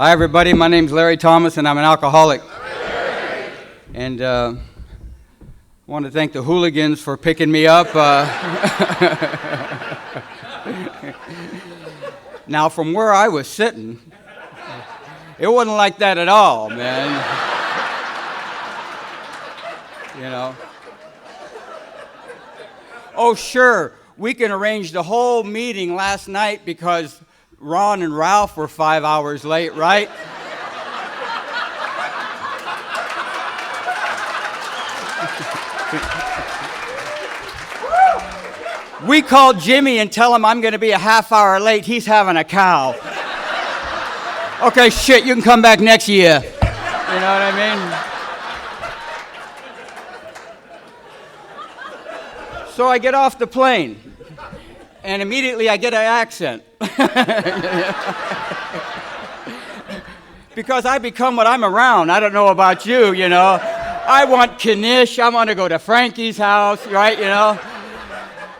Hi, everybody. My name's Larry Thomas, and I'm an alcoholic. And I want to thank the hooligans for picking me up. Now, from where I was sitting, it wasn't like that at all, man. You know. Oh, sure, we can arrange the whole meeting last night because Ron and Ralph were 5 hours late, right? We called Jimmy and tell him I'm going to be a half hour late. He's having a cow. Okay, shit, you can come back next year. You know what I mean? So I get off the plane, and immediately I get an accent. Because I become what I'm around. I don't know about you, you know. I want Knish. I want to go to Frankie's house, right, you know.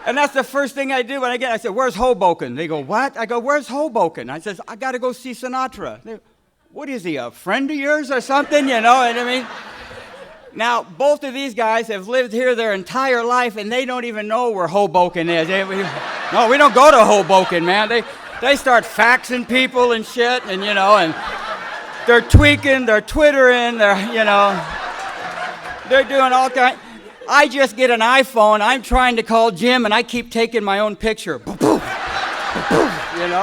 And that's the first thing I do when I get. I said, "Where's Hoboken?" They go, "What?" I go, "Where's Hoboken?" I says, "I got to go see Sinatra." They go, "What is he, a friend of yours or something?" You know what I mean? Now, both of these guys have lived here their entire life, and they don't even know where Hoboken is. No, we don't go to Hoboken, man. They start faxing people and shit, and, you know, and they're tweaking, they're twittering, they're doing all kinds. I just get an iPhone, I'm trying to call Jim, and I keep taking my own picture. You know,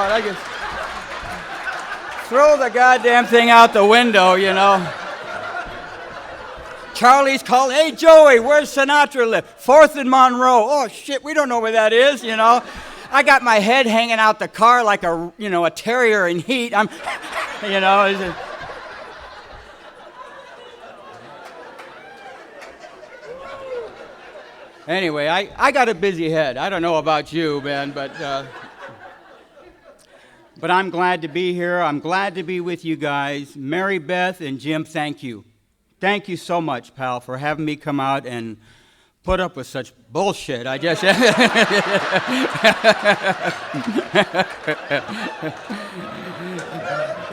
and I just throw the goddamn thing out the window, you know. Charlie's calling, "Hey, Joey, where's Sinatra live?" 4th and Monroe. Oh, shit, we don't know where that is, you know. I got my head hanging out the car like a terrier in heat. I'm, you know. Anyway, I got a busy head. I don't know about you, man, but I'm glad to be here. I'm glad to be with you guys. Mary Beth and Jim, thank you. Thank you so much, pal, for having me come out and put up with such bullshit. I just...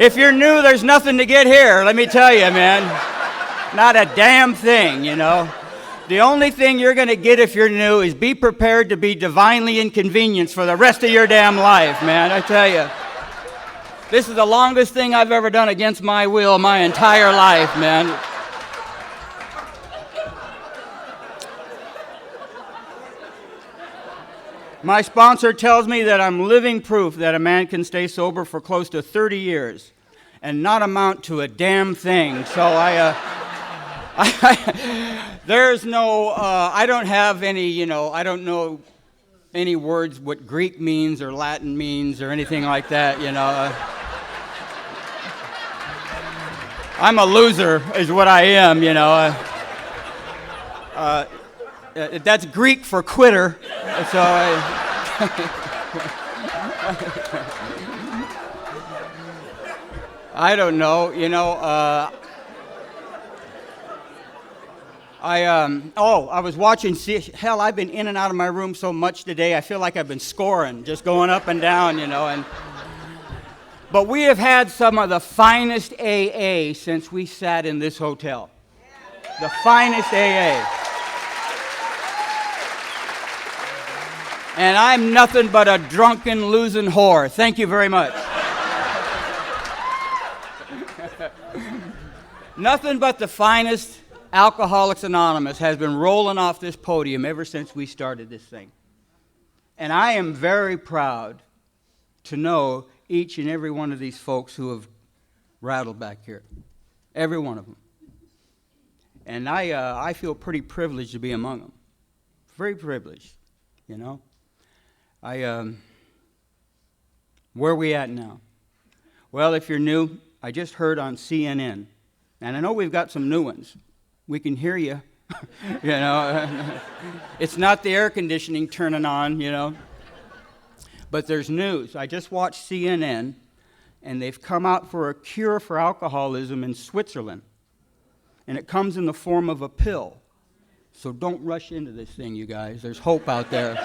If you're new, there's nothing to get here, let me tell you, man. Not a damn thing, you know. The only thing you're going to get if you're new is be prepared to be divinely inconvenienced for the rest of your damn life, man, I tell you. This is the longest thing I've ever done against my will my entire life, man. My sponsor tells me that I'm living proof that a man can stay sober for close to 30 years and not amount to a damn thing. So there's no, I don't have any, I don't know any words what Greek means or Latin means or anything like that, you know. I'm a loser is what I am, you know. That's Greek for quitter, so I don't know, you know. I was watching, hell, I've been in and out of my room so much today, I feel like I've been scoring, just going up and down, you know. But we have had some of the finest AA since we sat in this hotel. The finest AA. And I'm nothing but a drunken, losing whore. Thank you very much. Nothing but the finest Alcoholics Anonymous has been rolling off this podium ever since we started this thing. And I am very proud to know each and every one of these folks who have rattled back here. Every one of them. And I feel pretty privileged to be among them. Very privileged, you know. Where are we at now? Well, if you're new, I just heard on CNN, and I know we've got some new ones. We can hear you, you know. It's not the air conditioning turning on, you know. But there's news. I just watched CNN, and they've come out for a cure for alcoholism in Switzerland. And it comes in the form of a pill. So don't rush into this thing, you guys. There's hope out there.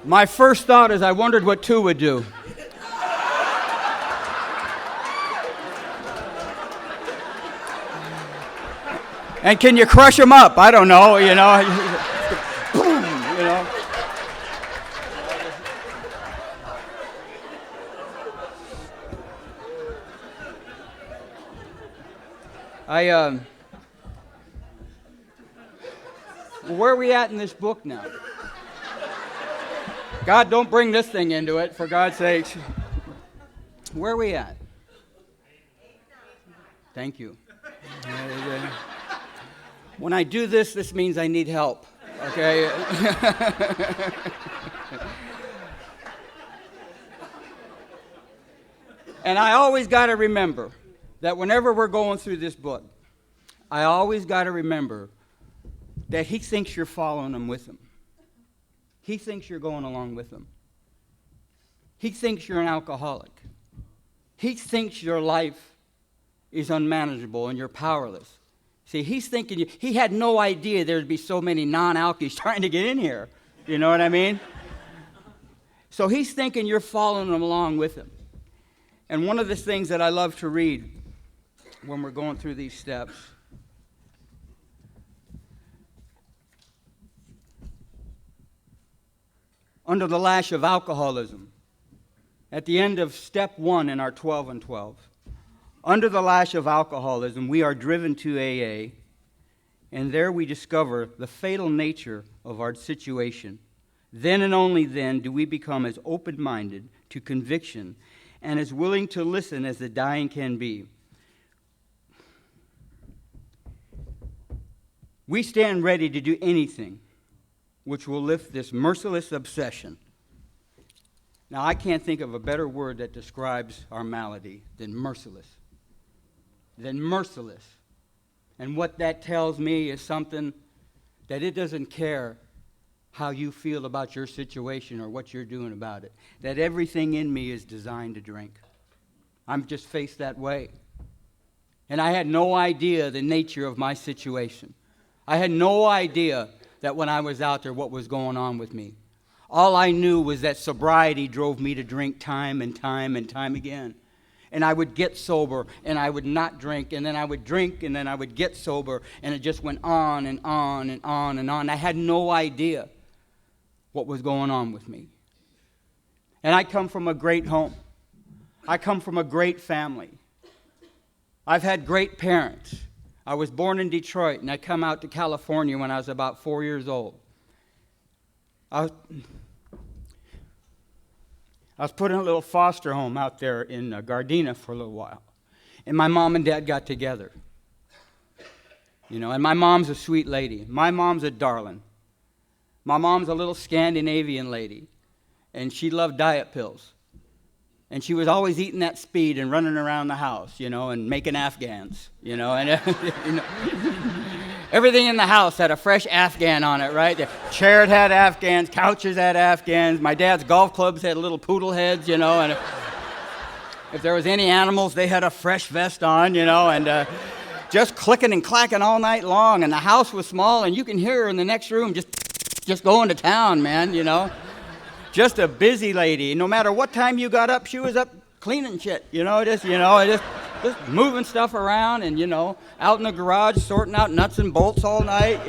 My first thought is I wondered what 2 would do. And can you crush them up? I don't know, you know. Boom, you know. Where are we at in this book now? God, don't bring this thing into it, for God's sakes. Where are we at? Thank you. When I do this, this means I need help, okay? And I always got to remember that whenever we're going through this book, I always got to remember that he thinks you're following him with him. He thinks you're going along with him. He thinks you're an alcoholic. He thinks your life is unmanageable and you're powerless. See, he's thinking, he had no idea there'd be so many non-alkies trying to get in here. You know what I mean? So he's thinking you're following him along with him. And one of the things that I love to read when we're going through these steps, under the lash of alcoholism, at the end of step 1 in our 12 and 12, under the lash of alcoholism, we are driven to AA, and there we discover the fatal nature of our situation. Then and only then do we become as open-minded to conviction and as willing to listen as the dying can be. We stand ready to do anything which will lift this merciless obsession. Now, I can't think of a better word that describes our malady than merciless. And what that tells me is something that it doesn't care how you feel about your situation or what you're doing about it. That everything in me is designed to drink. I'm just faced that way. And I had no idea the nature of my situation. I had no idea that when I was out there what was going on with me. All I knew was that sobriety drove me to drink time and time and time again. And I would get sober, and I would not drink, and then I would drink, and then I would get sober, and it just went on and on and on and on. I had no idea what was going on with me. And I come from a great home. I come from a great family. I've had great parents. I was born in Detroit, and I come out to California when I was about 4 years old. I was put in a little foster home out there in Gardena for a little while. And my mom and dad got together. You know, and my mom's a sweet lady. My mom's a darling. My mom's a little Scandinavian lady. And she loved diet pills. And she was always eating that speed and running around the house, you know, and making Afghans, you know. And you know, everything in the house had a fresh Afghan on it, right? The chair had Afghans, couches had Afghans. My dad's golf clubs had little poodle heads, you know. And if there was any animals, they had a fresh vest on, you know. And just clicking and clacking all night long. And the house was small, and you can hear her in the next room just going to town, man, you know. Just a busy lady. No matter what time you got up, she was up cleaning shit, just moving stuff around and, out in the garage sorting out nuts and bolts all night,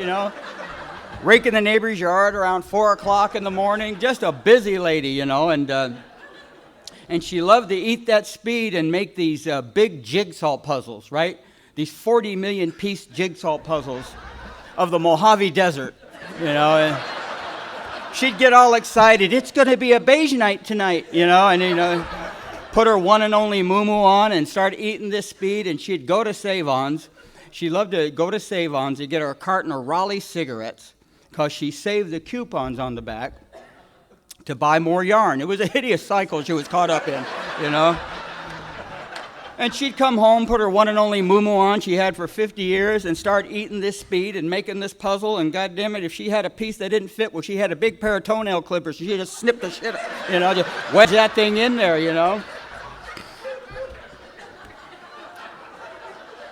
raking the neighbor's yard around 4 o'clock in the morning. Just a busy lady, and she loved to eat that speed and make these big jigsaw puzzles, right? These 40 million piece jigsaw puzzles of the Mojave Desert, and she'd get all excited. It's going to be a beige night tonight, and put her one and only muumuu on and start eating this speed, and she'd go to Save-Ons. She loved to go to Save-Ons and get her a carton of Raleigh cigarettes because she saved the coupons on the back to buy more yarn. It was a hideous cycle she was caught up in, And she'd come home, put her one and only muumuu on she had for 50 years, and start eating this speed and making this puzzle. And goddamn it, if she had a piece that didn't fit, well, she had a big pair of toenail clippers. She'd just snip the shit, just wedge that thing in there,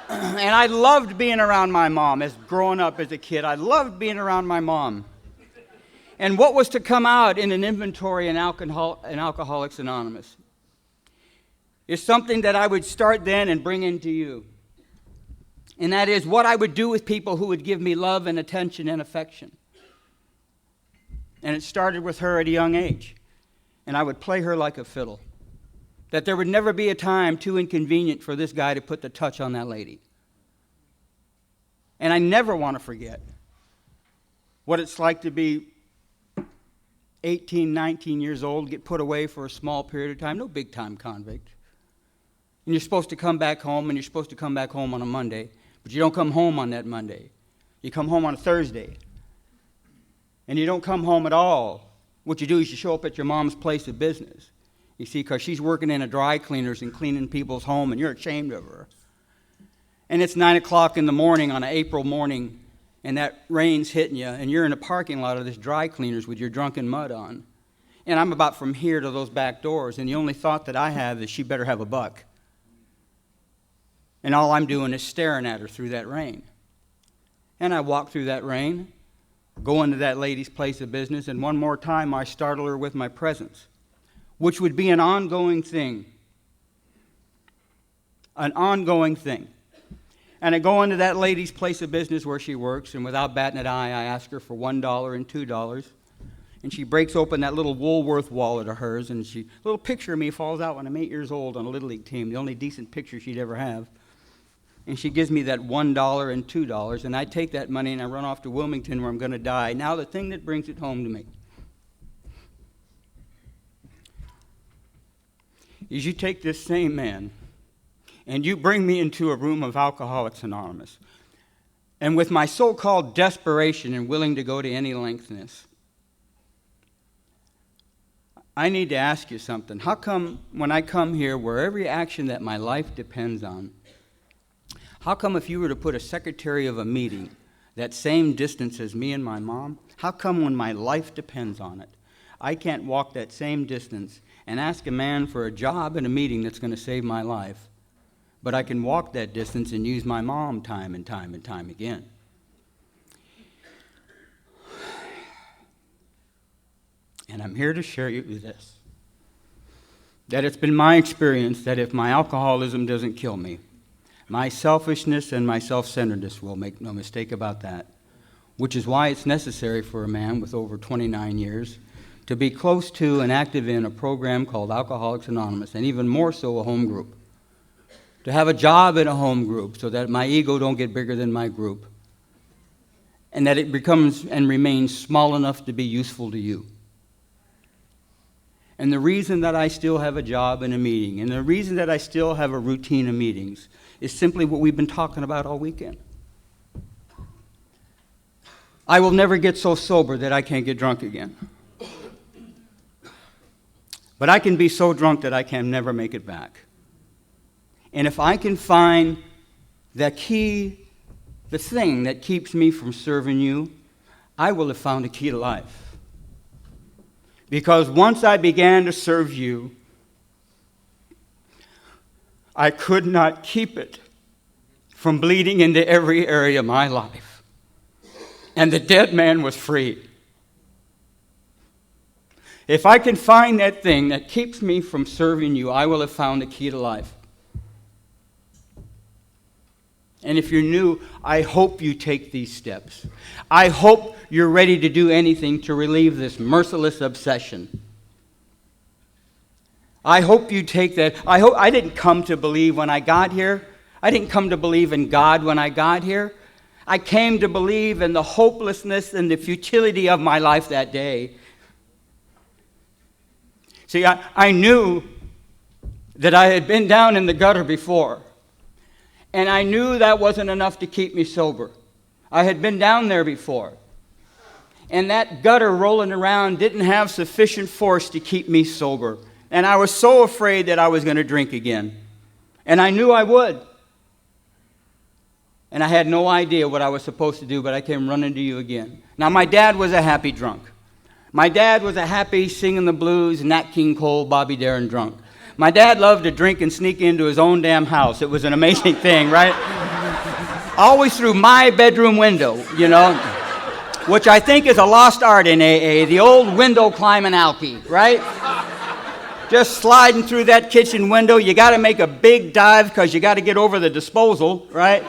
And I loved being around my mom growing up as a kid. I loved being around my mom. And what was to come out in an inventory in Alcoholics Anonymous is something that I would start then and bring into you. And that is what I would do with people who would give me love and attention and affection. And it started with her at a young age. And I would play her like a fiddle. That there would never be a time too inconvenient for this guy to put the touch on that lady. And I never want to forget what it's like to be 18, 19 years old, get put away for a small period of time, no big-time convict. And you're supposed to come back home, and you're supposed to come back home on a Monday, but you don't come home on that Monday. You come home on a Thursday. And you don't come home at all. What you do is you show up at your mom's place of business. You see, because she's working in a dry cleaners and cleaning people's home, and you're ashamed of her. And it's 9 o'clock in the morning on an April morning, and that rain's hitting you, and you're in a parking lot of this dry cleaners with your drunken mud on. And I'm about from here to those back doors, and the only thought that I have is she better have a buck. And all I'm doing is staring at her through that rain. And I walk through that rain, go into that lady's place of business, and one more time I startle her with my presence, which would be an ongoing thing. An ongoing thing. And I go into that lady's place of business where she works, and without batting an eye, I ask her for $1 and $2. And she breaks open that little Woolworth wallet of hers, and a little picture of me falls out when I'm 8 years old on a Little League team, the only decent picture she'd ever have. And she gives me that $1 and $2, and I take that money and I run off to Wilmington where I'm going to die. Now the thing that brings it home to me is you take this same man and you bring me into a room of Alcoholics Anonymous. And with my so-called desperation and willing to go to any lengthness, I need to ask you something. How come when I come here where every action that my life depends on, how come if you were to put a secretary of a meeting that same distance as me and my mom, how come when my life depends on it, I can't walk that same distance and ask a man for a job in a meeting that's going to save my life, but I can walk that distance and use my mom time and time and time again? And I'm here to share you this, that it's been my experience that if my alcoholism doesn't kill me, my selfishness and my self-centeredness will, make no mistake about that, which is why it's necessary for a man with over 29 years to be close to and active in a program called Alcoholics Anonymous, and even more so a home group. To have a job in a home group so that my ego don't get bigger than my group, and that it becomes and remains small enough to be useful to you. And the reason that I still have a job in a meeting, and the reason that I still have a routine of meetings, is simply what we've been talking about all weekend. I will never get so sober that I can't get drunk again. But I can be so drunk that I can never make it back. And if I can find the key, the thing that keeps me from serving you, I will have found a key to life. Because once I began to serve you, I could not keep it from bleeding into every area of my life. And the dead man was free. If I can find that thing that keeps me from serving you, I will have found the key to life. And if you're new, I hope you take these steps. I hope you're ready to do anything to relieve this merciless obsession. I hope you take that. I didn't come to believe when I got here. I didn't come to believe in God when I got here. I came to believe in the hopelessness and the futility of my life that day. See, I knew that I had been down in the gutter before. And I knew that wasn't enough to keep me sober. I had been down there before. And that gutter rolling around didn't have sufficient force to keep me sober. And I was so afraid that I was going to drink again. And I knew I would. And I had no idea what I was supposed to do, but I came running to you again. Now, my dad was a happy drunk. My dad was a happy singing the blues, Nat King Cole, Bobby Darin drunk. My dad loved to drink and sneak into his own damn house. It was an amazing thing, right? Always through my bedroom window, you know. which I think is a lost art in AA, the old window climbing alky, right? Just sliding through that kitchen window. You got to make a big dive because you got to get over the disposal, right?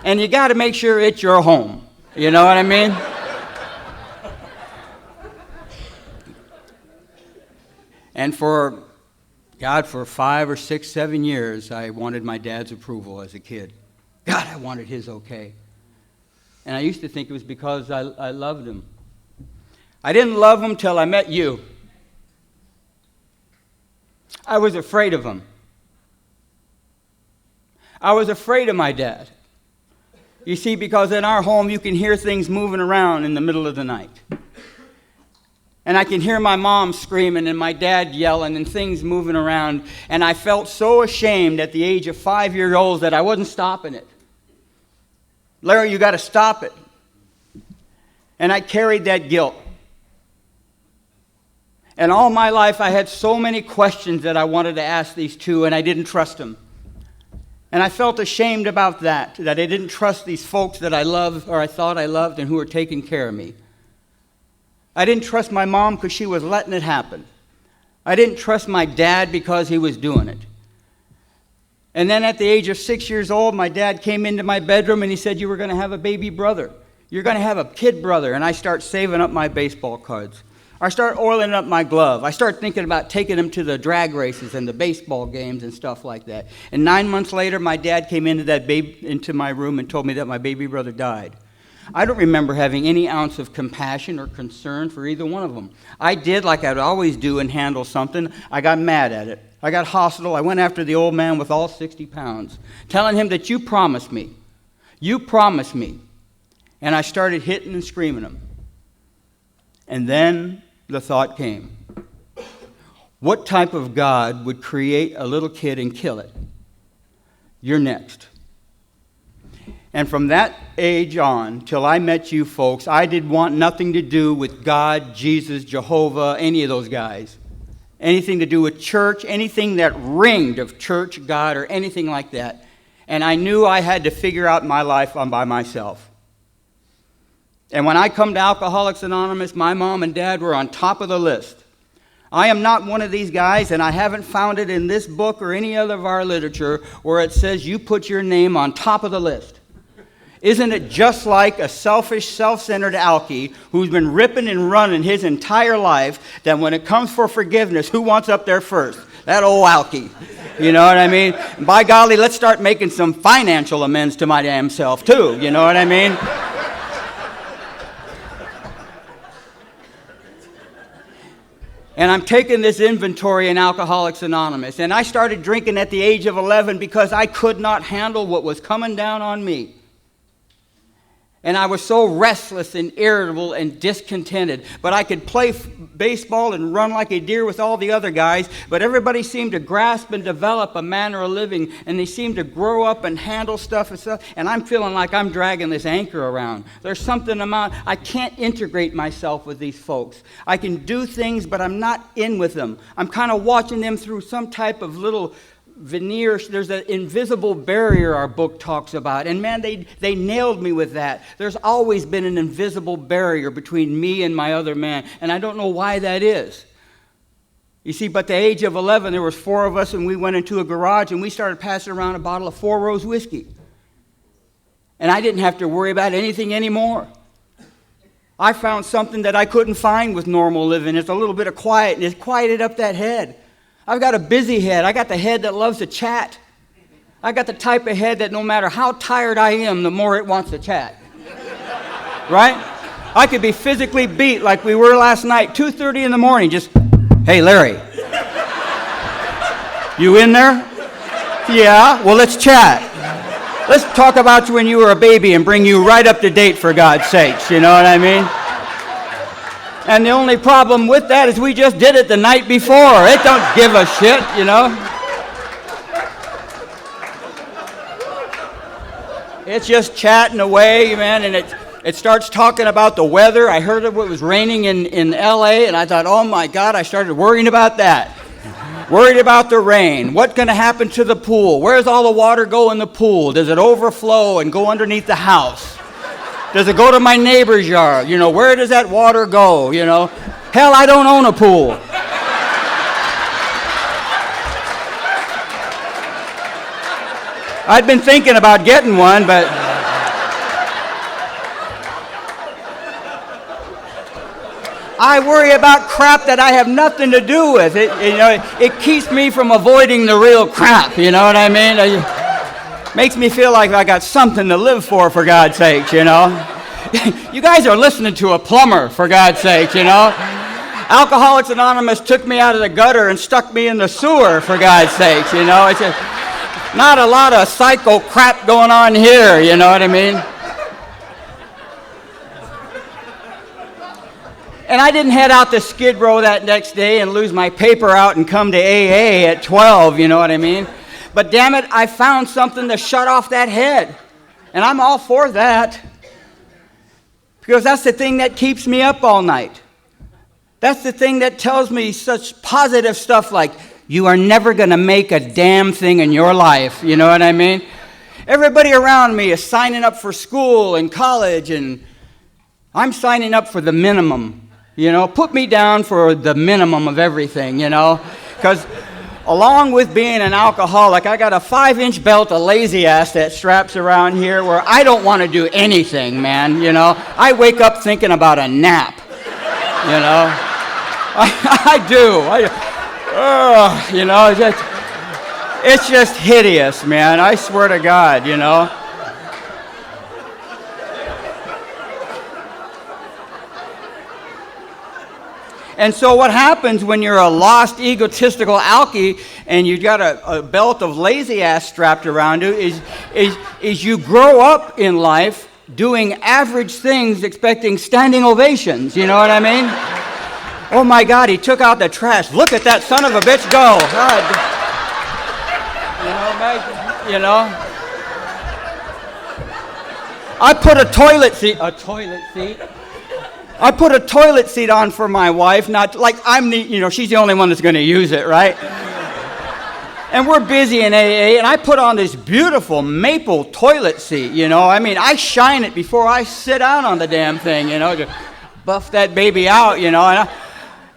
And you got to make sure it's your home. You know what I mean? And for 5 or 6, 7 years, I wanted my dad's approval as a kid. God, I wanted his okay. And I used to think it was because I loved him. I didn't love him till I met you. I was afraid of him. I was afraid of my dad. You see, because in our home, you can hear things moving around in the middle of the night. And I can hear my mom screaming and my dad yelling and things moving around. And I felt so ashamed at the age of 5-year-olds that I wasn't stopping it. Larry, you got to stop it. And I carried that guilt. And all my life I had so many questions that I wanted to ask these two, and I didn't trust them. And I felt ashamed about that I didn't trust these folks that I loved or I thought I loved and who were taking care of me. I didn't trust my mom because she was letting it happen. I didn't trust my dad because he was doing it. And then at the age of 6 years old, my dad came into my bedroom and he said, you were going to have a baby brother. You're going to have a kid brother. And I start saving up my baseball cards. I start oiling up my glove. I start thinking about taking him to the drag races and the baseball games and stuff like that. And 9 months later, my dad came into my room and told me that my baby brother died. I don't remember having any ounce of compassion or concern for either one of them. I did like I'd always do and handle something. I got mad at it. I got hostile. I went after the old man with all 60 pounds, telling him that you promised me. You promised me. And I started hitting and screaming him. And then the thought came, what type of God would create a little kid and kill it? You're next. And from that age on, till I met you folks, I did want nothing to do with God, Jesus, Jehovah, any of those guys. Anything to do with church, anything that ringed of church, God, or anything like that. And I knew I had to figure out my life by myself. And when I come to Alcoholics Anonymous, my mom and dad were on top of the list. I am not one of these guys, and I haven't found it in this book or any other of our literature where it says you put your name on top of the list. Isn't it just like a selfish, self-centered alkie who's been ripping and running his entire life that when it comes for forgiveness, who wants up there first? That old alkie. You know what I mean? And by golly, let's start making some financial amends to my damn self, too. You know what I mean? And I'm taking this inventory in Alcoholics Anonymous. And I started drinking at the age of 11 because I could not handle what was coming down on me. And I was so restless and irritable and discontented. But I could play baseball and run like a deer with all the other guys. But everybody seemed to grasp and develop a manner of living. And they seemed to grow up and handle stuff and stuff. And I'm feeling like I'm dragging this anchor around. There's something about, I can't integrate myself with these folks. I can do things, but I'm not in with them. I'm kind of watching them through some type of little veneer. There's an invisible barrier our book talks about. And man, they nailed me with that. There's always been an invisible barrier between me and my other man. And I don't know why that is. You see, but at the age of 11, there was 4 of us, and we went into a garage, and we started passing around a bottle of 4 Rose whiskey. And I didn't have to worry about anything anymore. I found something that I couldn't find with normal living. It's a little bit of quiet, and it's quieted up that head. I've got a busy head. I got the head that loves to chat. I got the type of head that no matter how tired I am, the more it wants to chat. Right? I could be physically beat like we were last night, 2:30 in the morning, just, hey, Larry. You in there? Yeah, well, let's chat. Let's talk about you when you were a baby and bring you right up to date, for God's sakes. You know what I mean? And the only problem with that is we just did it the night before. It don't give a shit, you know. It's just chatting away, man, and it starts talking about the weather. I heard it was raining in L.A., and I thought, oh, my God, I started worrying about that. Worried about the rain. What's going to happen to the pool? Where's all the water go in the pool? Does it overflow and go underneath the house? Does it go to my neighbor's yard? You know, where does that water go? You know, hell, I don't own a pool. I'd been thinking about getting one, but I worry about crap that I have nothing to do with. It keeps me from avoiding the real crap, you know what I mean? It makes me feel like I got something to live for God's sakes, you know? You guys are listening to a plumber, for God's sakes, you know? Alcoholics Anonymous took me out of the gutter and stuck me in the sewer, for God's sakes, you know? It's just not a lot of psycho crap going on here, you know what I mean? And I didn't head out to Skid Row that next day and lose my paper out and come to AA at 12, you know what I mean? But damn it, I found something to shut off that head. And I'm all for that. Because that's the thing that keeps me up all night. That's the thing that tells me such positive stuff like, you are never going to make a damn thing in your life, you know what I mean? Everybody around me is signing up for school and college, and I'm signing up for the minimum. You know, put me down for the minimum of everything, you know? Because along with being an alcoholic, I got a 5-inch belt of lazy ass that straps around here where I don't want to do anything, man, you know? I wake up thinking about a nap, you know? I do. You know, it's just hideous, man. I swear to God, you know? And so what happens when you're a lost, egotistical alkie and you've got a belt of lazy ass strapped around you is you grow up in life doing average things expecting standing ovations, you know what I mean? Oh my God, he took out the trash. Look at that son of a bitch go. God. You know, I put a toilet seat on for my wife, not like she's the only one that's going to use it, right? And we're busy in AA, and I put on this beautiful maple toilet seat, you know. I mean, I shine it before I sit down on the damn thing, you know, to buff that baby out, you know.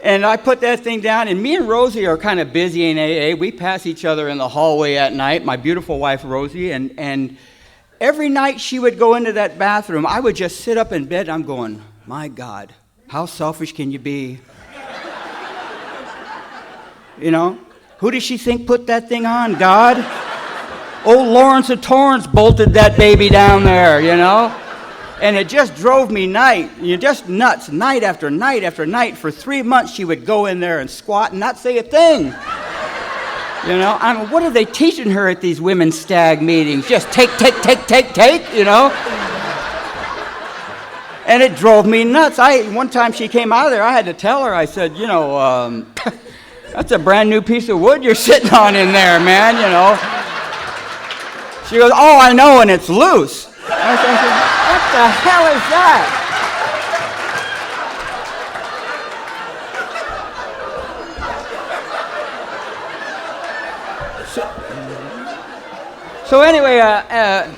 And I put that thing down, and me and Rosie are kind of busy in AA. We pass each other in the hallway at night, my beautiful wife, Rosie, and every night she would go into that bathroom, I would just sit up in bed, and I'm going, my God, how selfish can you be? You know, who does she think put that thing on? God? Old Lawrence of Torrance bolted that baby down there, you know? And it just drove me just nuts, night after night after night. For 3 months, she would go in there and squat and not say a thing. You know, I mean, what are they teaching her at these women's stag meetings? Just take, you know? And it drove me nuts. One time she came out of there, I had to tell her, I said, you know, that's a brand new piece of wood you're sitting on in there, man, you know. She goes, oh, I know, and it's loose. I said, what the hell is that? So anyway, at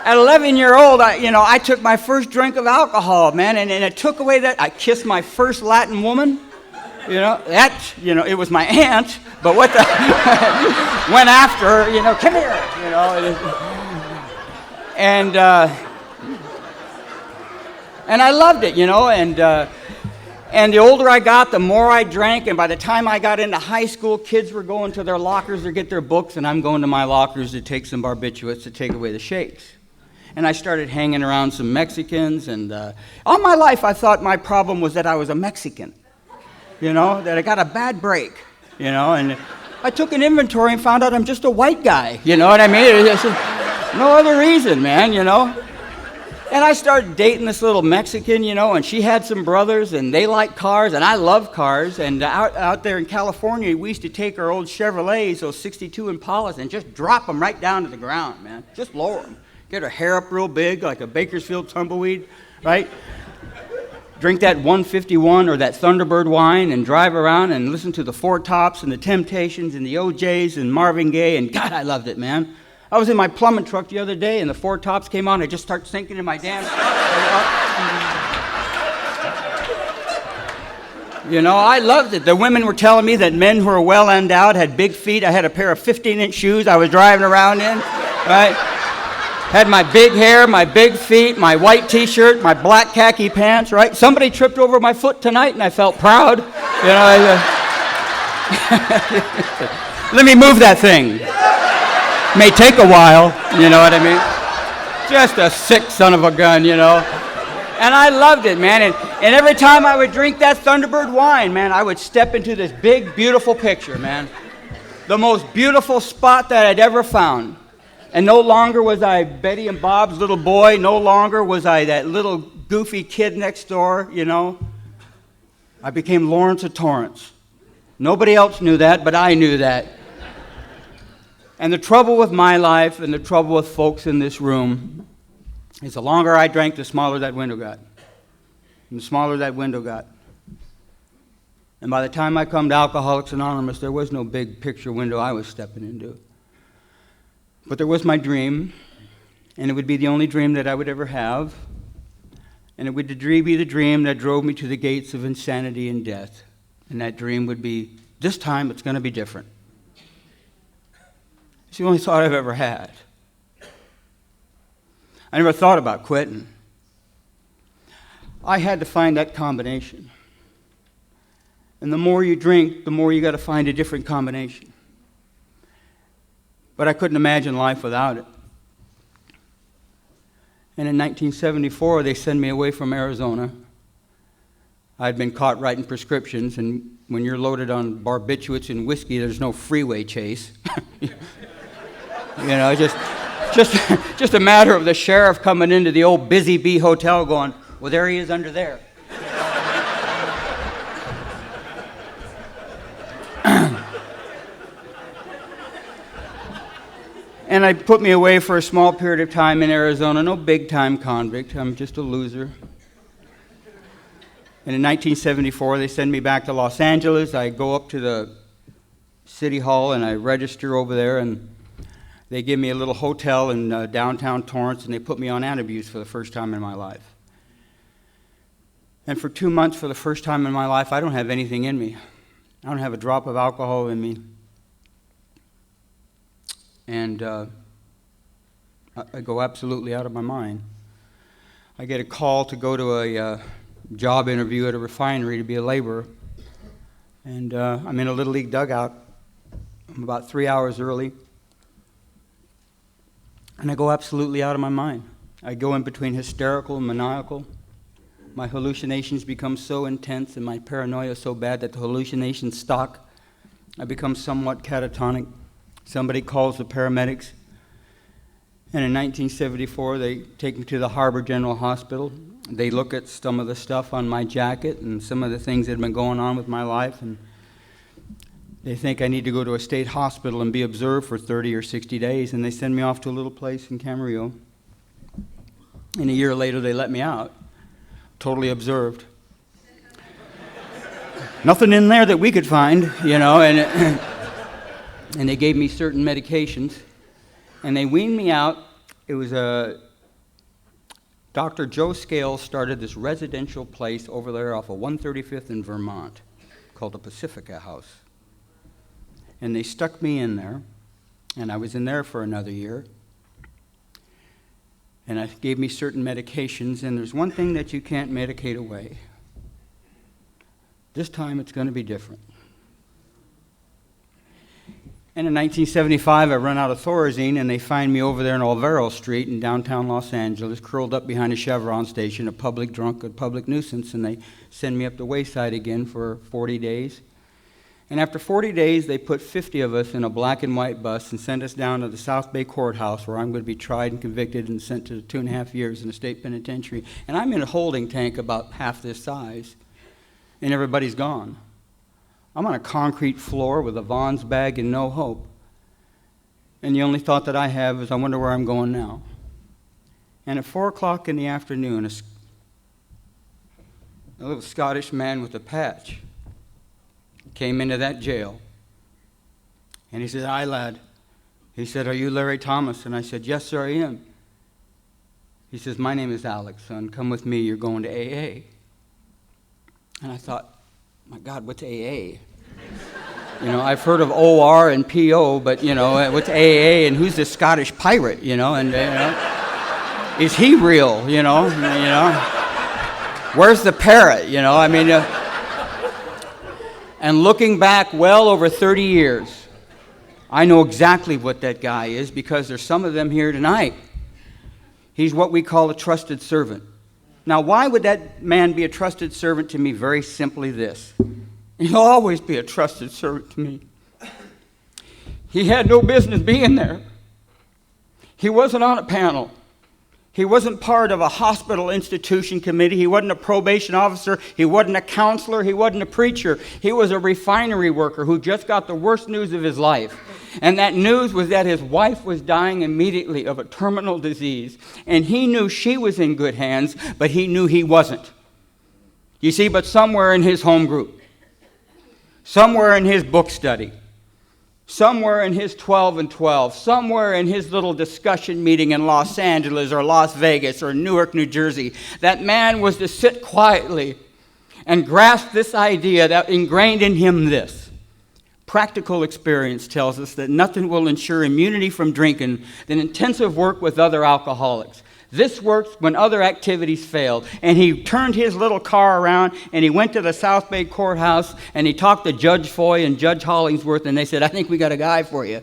11-year-old, I took my first drink of alcohol, man, and it took away that. I kissed my first Latin woman, you know. It was my aunt, but what the went after her, you know. Come here, you know. And I loved it, you know. And the older I got, the more I drank, and by the time I got into high school, kids were going to their lockers to get their books, and I'm going to my lockers to take some barbiturates to take away the shakes. And I started hanging around some Mexicans, and all my life I thought my problem was that I was a Mexican, you know, that I got a bad break, you know, and I took an inventory and found out I'm just a white guy, you know what I mean? No other reason, man, you know. And I started dating this little Mexican, you know, and she had some brothers, and they liked cars, and I love cars. And out there in California, we used to take our old Chevrolets, those 62 Impalas, and just drop them right down to the ground, man. Just lower them. Get her hair up real big, like a Bakersfield tumbleweed, right? Drink that 151 or that Thunderbird wine and drive around and listen to the Four Tops and the Temptations and the OJs and Marvin Gaye, and God, I loved it, man. I was in my plumbing truck the other day, and the four tops came on. I just started sinking in my damn. You know, I loved it. The women were telling me that men who were well endowed had big feet. I had a pair of 15-inch shoes I was driving around in, right? Had my big hair, my big feet, my white T-shirt, my black khaki pants, right? Somebody tripped over my foot tonight, and I felt proud. You know, let me move that thing. May take a while, you know what I mean? Just a sick son of a gun, you know? And I loved it, man. And every time I would drink that Thunderbird wine, man, I would step into this big, beautiful picture, man. The most beautiful spot that I'd ever found. And no longer was I Betty and Bob's little boy. No longer was I that little goofy kid next door, you know. I became Lawrence of Torrance. Nobody else knew that, but I knew that. And the trouble with my life and the trouble with folks in this room is the longer I drank, the smaller that window got. And the smaller that window got. And by the time I come to Alcoholics Anonymous, there was no big picture window I was stepping into. But there was my dream, and it would be the only dream that I would ever have. And it would be the dream that drove me to the gates of insanity and death. And that dream would be, this time it's going to be different. It's the only thought I've ever had. I never thought about quitting. I had to find that combination. And the more you drink, the more you got to find a different combination. But I couldn't imagine life without it. And in 1974, they sent me away from Arizona. I'd been caught writing prescriptions, and when you're loaded on barbiturates and whiskey, there's no freeway chase. You know, just a matter of the sheriff coming into the old Busy Bee Hotel going, well, there he is under there. And I put me away for a small period of time in Arizona. No big-time convict. I'm just a loser. And in 1974, they send me back to Los Angeles. I go up to the city hall, and I register over there, and they give me a little hotel in downtown Torrance, and they put me on antabuse for the first time in my life. And for 2 months, for the first time in my life, I don't have anything in me. I don't have a drop of alcohol in me. And I go absolutely out of my mind. I get a call to go to a job interview at a refinery to be a laborer. And I'm in a Little League dugout. I'm about 3 hours early. And I go absolutely out of my mind. I go in between hysterical and maniacal. My hallucinations become so intense and my paranoia so bad that the hallucinations stalk. I become somewhat catatonic. Somebody calls the paramedics. And in 1974, they take me to the Harbor General Hospital. They look at some of the stuff on my jacket and some of the things that have been going on with my life. And they think I need to go to a state hospital and be observed for 30 or 60 days. And they send me off to a little place in Camarillo. And a year later, they let me out, totally observed. Nothing in there that we could find, you know, and they gave me certain medications, and they weaned me out. It was Dr. Joe Scales started this residential place over there off of 135th in Vermont called the Pacifica House. And they stuck me in there, and I was in there for another year. And I gave me certain medications, and there's one thing that you can't medicate away. This time it's going to be different. And in 1975, I run out of Thorazine, and they find me over there in Olvero Street in downtown Los Angeles, curled up behind a Chevron station, a public drunk, a public nuisance, and they send me up to Wayside again for 40 days. And after 40 days, they put 50 of us in a black and white bus and sent us down to the South Bay Courthouse, where I'm going to be tried and convicted and sent to 2.5 years in a state penitentiary. And I'm in a holding tank about half this size, and everybody's gone. I'm on a concrete floor with a Vaughn's bag and no hope. And the only thought that I have is, I wonder where I'm going now. And at 4 o'clock in the afternoon, a little Scottish man with a patch came into that jail. And he said, "Aye, lad, He said, "Are you Larry Thomas?" And I said, "Yes, sir, I am." He says, "My name is Alex, son. Come with me. You're going to AA." And I thought, my God, what's AA? I've heard of OR and PO, but, what's AA and who's this Scottish pirate, and, is he real, Where's the parrot, And looking back well over 30 years, I know exactly what that guy is because there's some of them here tonight. He's what we call a trusted servant. Now, why would that man be a trusted servant to me? Very simply this. He'll always be a trusted servant to me. He had no business being there. He wasn't on a panel. He wasn't part of a hospital institution committee. He wasn't a probation officer. He wasn't a counselor. He wasn't a preacher. He was a refinery worker who just got the worst news of his life. And that news was that his wife was dying immediately of a terminal disease. And he knew she was in good hands, but he knew he wasn't. You see, but somewhere in his home group, somewhere in his book study, somewhere in his 12 and 12, somewhere in his little discussion meeting in Los Angeles or Las Vegas or Newark, New Jersey, that man was to sit quietly and grasp this idea that ingrained in him this. Practical experience tells us that nothing will ensure immunity from drinking than intensive work with other alcoholics. This works when other activities fail. And he turned his little car around and he went to the South Bay courthouse and he talked to Judge Foy and Judge Hollingsworth and they said, "I think we got a guy for you."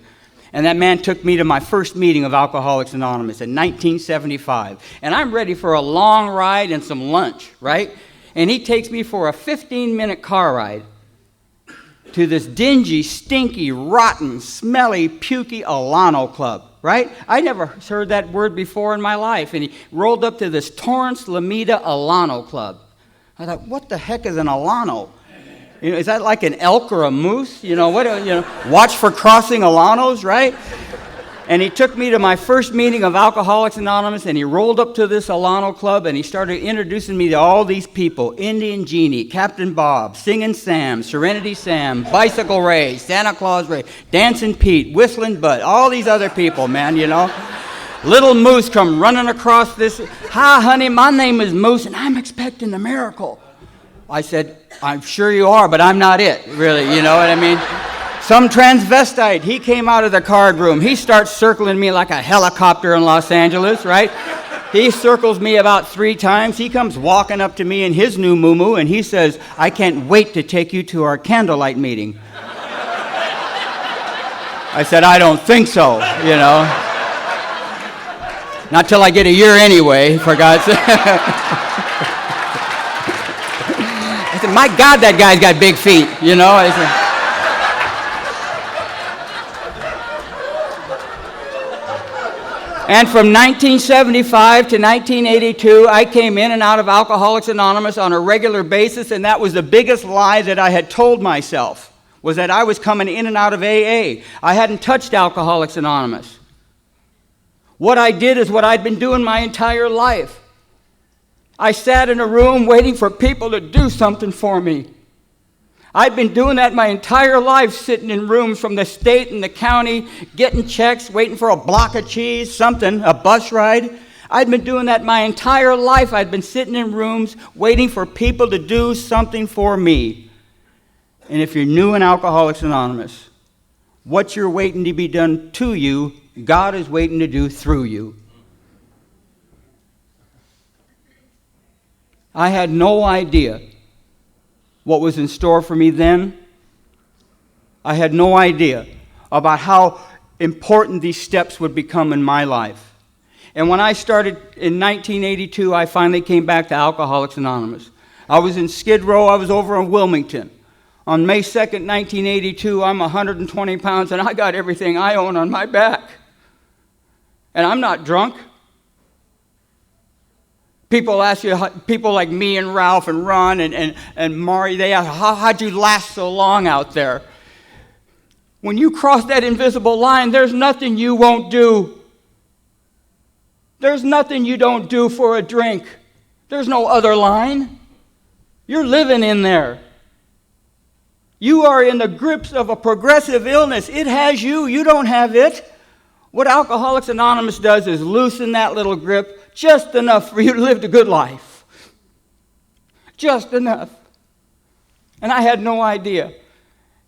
And that man took me to my first meeting of Alcoholics Anonymous in 1975. And I'm ready for a long ride and some lunch, right? And he takes me for a 15-minute car ride to this dingy, stinky, rotten, smelly, pukey Alano Club, right? I never heard that word before in my life. And he rolled up to this Torrance, Lameda Alano Club. I thought, what the heck is an Alano? Is that like an elk or a moose? Watch for crossing Alanos, right? And he took me to my first meeting of Alcoholics Anonymous, and he rolled up to this Alano Club, and he started introducing me to all these people: Indian Genie, Captain Bob, Singing Sam, Serenity Sam, Bicycle Ray, Santa Claus Ray, Dancing Pete, Whistling Bud, all these other people, man, Little Moose come running across this. "Hi, honey, my name is Moose, and I'm expecting a miracle." I said, "I'm sure you are, but I'm not it, really, you know what I mean?" Some transvestite, he came out of the card room. He starts circling me like a helicopter in Los Angeles, right? He circles me about 3 times. He comes walking up to me in his new muumuu, and he says, "I can't wait to take you to our candlelight meeting." I said, "I don't think so, Not till I get a year anyway, for God's sake. I said, "My God, that guy's got big feet, I said, and from 1975 to 1982, I came in and out of Alcoholics Anonymous on a regular basis, and that was the biggest lie that I had told myself, was that I was coming in and out of AA. I hadn't touched Alcoholics Anonymous. What I did is what I'd been doing my entire life. I sat in a room waiting for people to do something for me. I've been doing that my entire life, sitting in rooms from the state and the county, getting checks, waiting for a block of cheese, something, a bus ride. I'd been doing that my entire life. I'd been sitting in rooms waiting for people to do something for me. And if you're new in Alcoholics Anonymous, what you're waiting to be done to you, God is waiting to do through you. I had no idea what was in store for me then. I had no idea about how important these steps would become in my life. And when I started in 1982, I finally came back to Alcoholics Anonymous. I was in Skid Row. I was over in Wilmington. On May 2nd, 1982, I'm 120 pounds, and I got everything I own on my back. And I'm not drunk. People ask you, people like me and Ralph and Ron and Mari, they ask, how'd you last so long out there? When you cross that invisible line, there's nothing you won't do. There's nothing you don't do for a drink. There's no other line. You're living in there. You are in the grips of a progressive illness. It has you. You don't have it. What Alcoholics Anonymous does is loosen that little grip just enough for you to live the good life. Just enough. And I had no idea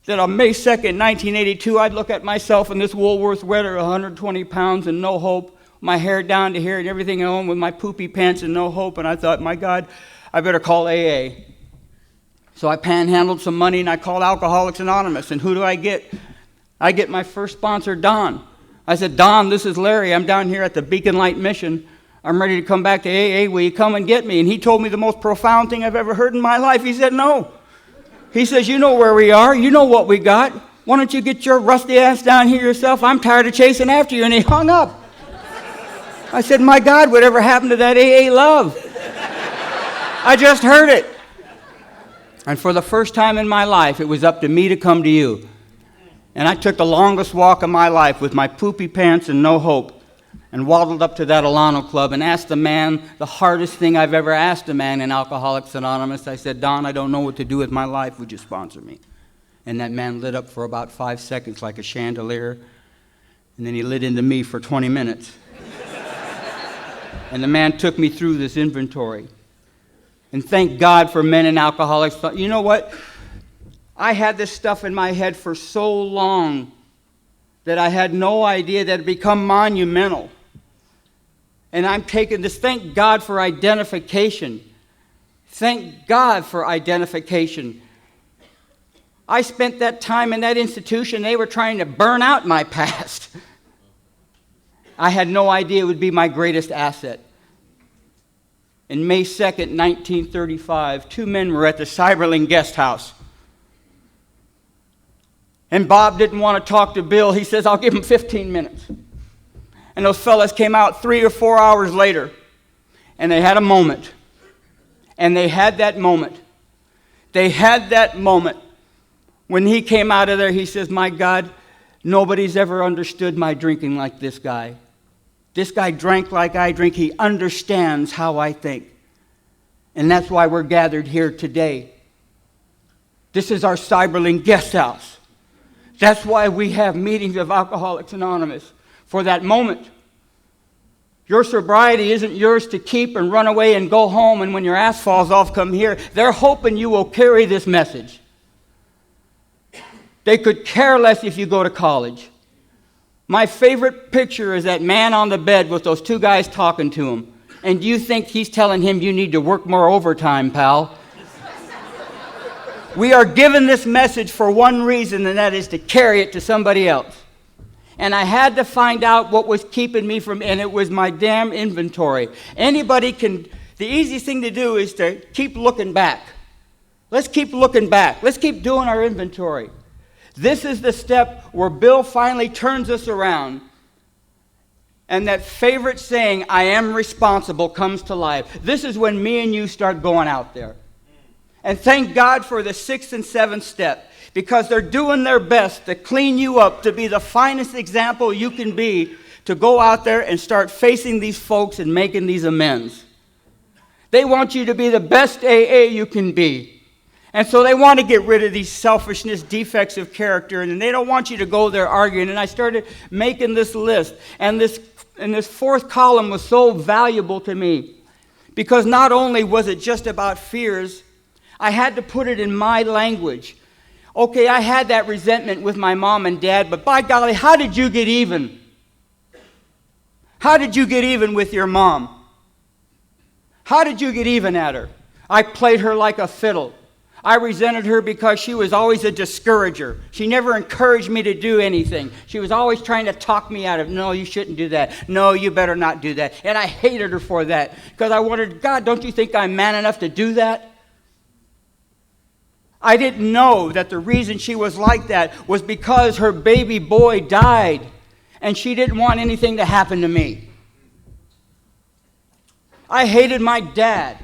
that on May 2nd, 1982, I'd look at myself in this Woolworth sweater, 120 pounds and no hope, my hair down to here and everything on with my poopy pants and no hope. And I thought, my God, I better call AA. So I panhandled some money and I called Alcoholics Anonymous. And who do I get? I get my first sponsor, Don. I said, Don, this is Larry. I'm down here at the Beacon Light Mission. I'm ready to come back to AA. Will you come and get me? And he told me the most profound thing I've ever heard in my life. He said, no. He says, you know where we are. You know what we got. Why don't you get your rusty ass down here yourself? I'm tired of chasing after you. And he hung up. I said, my God, whatever happened to that AA love? I just heard it. And for the first time in my life, it was up to me to come to you. And I took the longest walk of my life with my poopy pants and no hope and waddled up to that Alano Club and asked the man the hardest thing I've ever asked a man in Alcoholics Anonymous. I said, Don, I don't know what to do with my life. Would you sponsor me? And that man lit up for about 5 seconds like a chandelier. And then he lit into me for 20 minutes. And the man took me through this inventory. And thank God for men and alcoholics. You know what? I had this stuff in my head for so long that I had no idea that it had become monumental. And I'm taking this. Thank God for identification. Thank God for identification. I spent that time in that institution. They were trying to burn out my past. I had no idea it would be my greatest asset. In May 2nd, 1935, 2 men were at the Cyberling guest house. And Bob didn't want to talk to Bill. He says, I'll give him 15 minutes. And those fellas came out 3 or 4 hours later, and they had a moment. And they had that moment. They had that moment. When he came out of there, he says, my God, nobody's ever understood my drinking like this guy. This guy drank like I drink. He understands how I think. And that's why we're gathered here today. This is our Cyberling guest house. That's why we have meetings of Alcoholics Anonymous, for that moment. Your sobriety isn't yours to keep and run away and go home, and when your ass falls off, come here. They're hoping you will carry this message. They could care less if you go to college. My favorite picture is that man on the bed with those 2 guys talking to him. And do you think he's telling him you need to work more overtime, pal? We are given this message for one reason, and that is to carry it to somebody else. And I had to find out what was keeping me from, and it was my damn inventory. Anybody can, the easiest thing to do is to keep looking back. Let's keep looking back. Let's keep doing our inventory. This is the step where Bill finally turns us around. And that favorite saying, I am responsible, comes to life. This is when me and you start going out there. And thank God for the 6th and 7th step, because they're doing their best to clean you up, to be the finest example you can be, to go out there and start facing these folks and making these amends. They want you to be the best AA you can be. And so they want to get rid of these selfishness, defects of character, and they don't want you to go there arguing. And I started making this list, and this 4th column was so valuable to me, because not only was it just about fears, I had to put it in my language. Okay, I had that resentment with my mom and dad, but by golly, how did you get even? How did you get even with your mom? How did you get even at her? I played her like a fiddle. I resented her because she was always a discourager. She never encouraged me to do anything. She was always trying to talk me out of, no, you shouldn't do that. No, you better not do that. And I hated her for that, because I wondered, God, don't you think I'm man enough to do that? I didn't know that the reason she was like that was because her baby boy died, and she didn't want anything to happen to me. I hated my dad.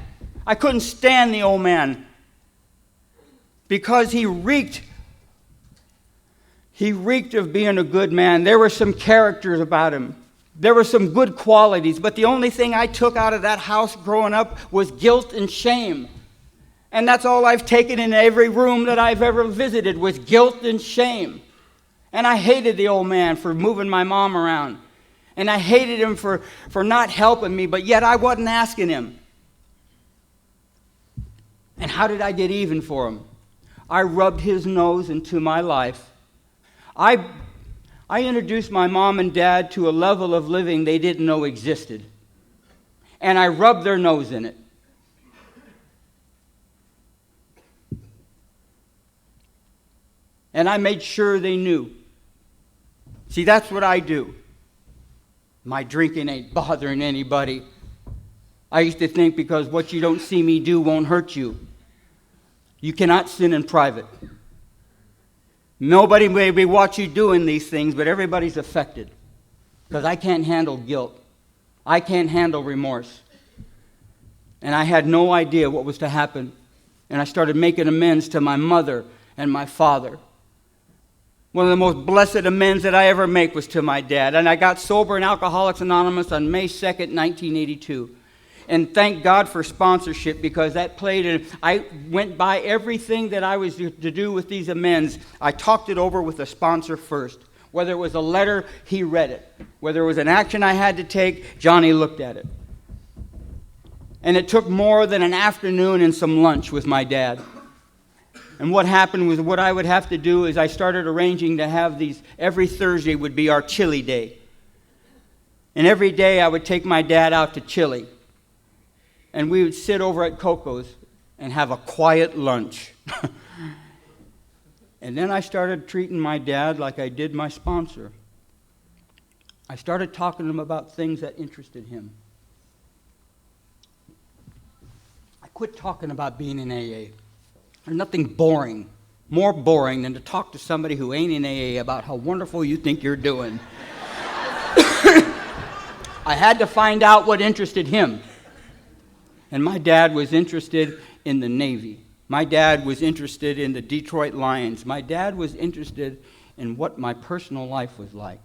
I couldn't stand the old man, because he reeked of being a good man. There were some characters about him. There were some good qualities, but the only thing I took out of that house growing up was guilt and shame. And that's all I've taken in every room that I've ever visited, was guilt and shame. And I hated the old man for moving my mom around. And I hated him for not helping me, but yet I wasn't asking him. And how did I get even for him? I rubbed his nose into my life. I introduced my mom and dad to a level of living they didn't know existed. And I rubbed their nose in it. And I made sure they knew. See, that's what I do. My drinking ain't bothering anybody. I used to think because what you don't see me do won't hurt you. You cannot sin in private. Nobody may watch you doing these things, but everybody's affected. Because I can't handle guilt. I can't handle remorse. And I had no idea what was to happen. And I started making amends to my mother and my father. One of the most blessed amends that I ever make was to my dad. And I got sober in Alcoholics Anonymous on May 2nd, 1982. And thank God for sponsorship, because that played in. I went by everything that I was to do with these amends. I talked it over with the sponsor first. Whether it was a letter, he read it. Whether it was an action I had to take, Johnny looked at it. And it took more than an afternoon and some lunch with my dad. And what happened was, what I would have to do is I started arranging to have these, every Thursday would be our chili day. And every day I would take my dad out to chili. And we would sit over at Coco's and have a quiet lunch. And then I started treating my dad like I did my sponsor. I started talking to him about things that interested him. I quit talking about being in AA. There's nothing boring, more boring than to talk to somebody who ain't in AA about how wonderful you think you're doing. I had to find out what interested him. And my dad was interested in the Navy. My dad was interested in the Detroit Lions. My dad was interested in what my personal life was like.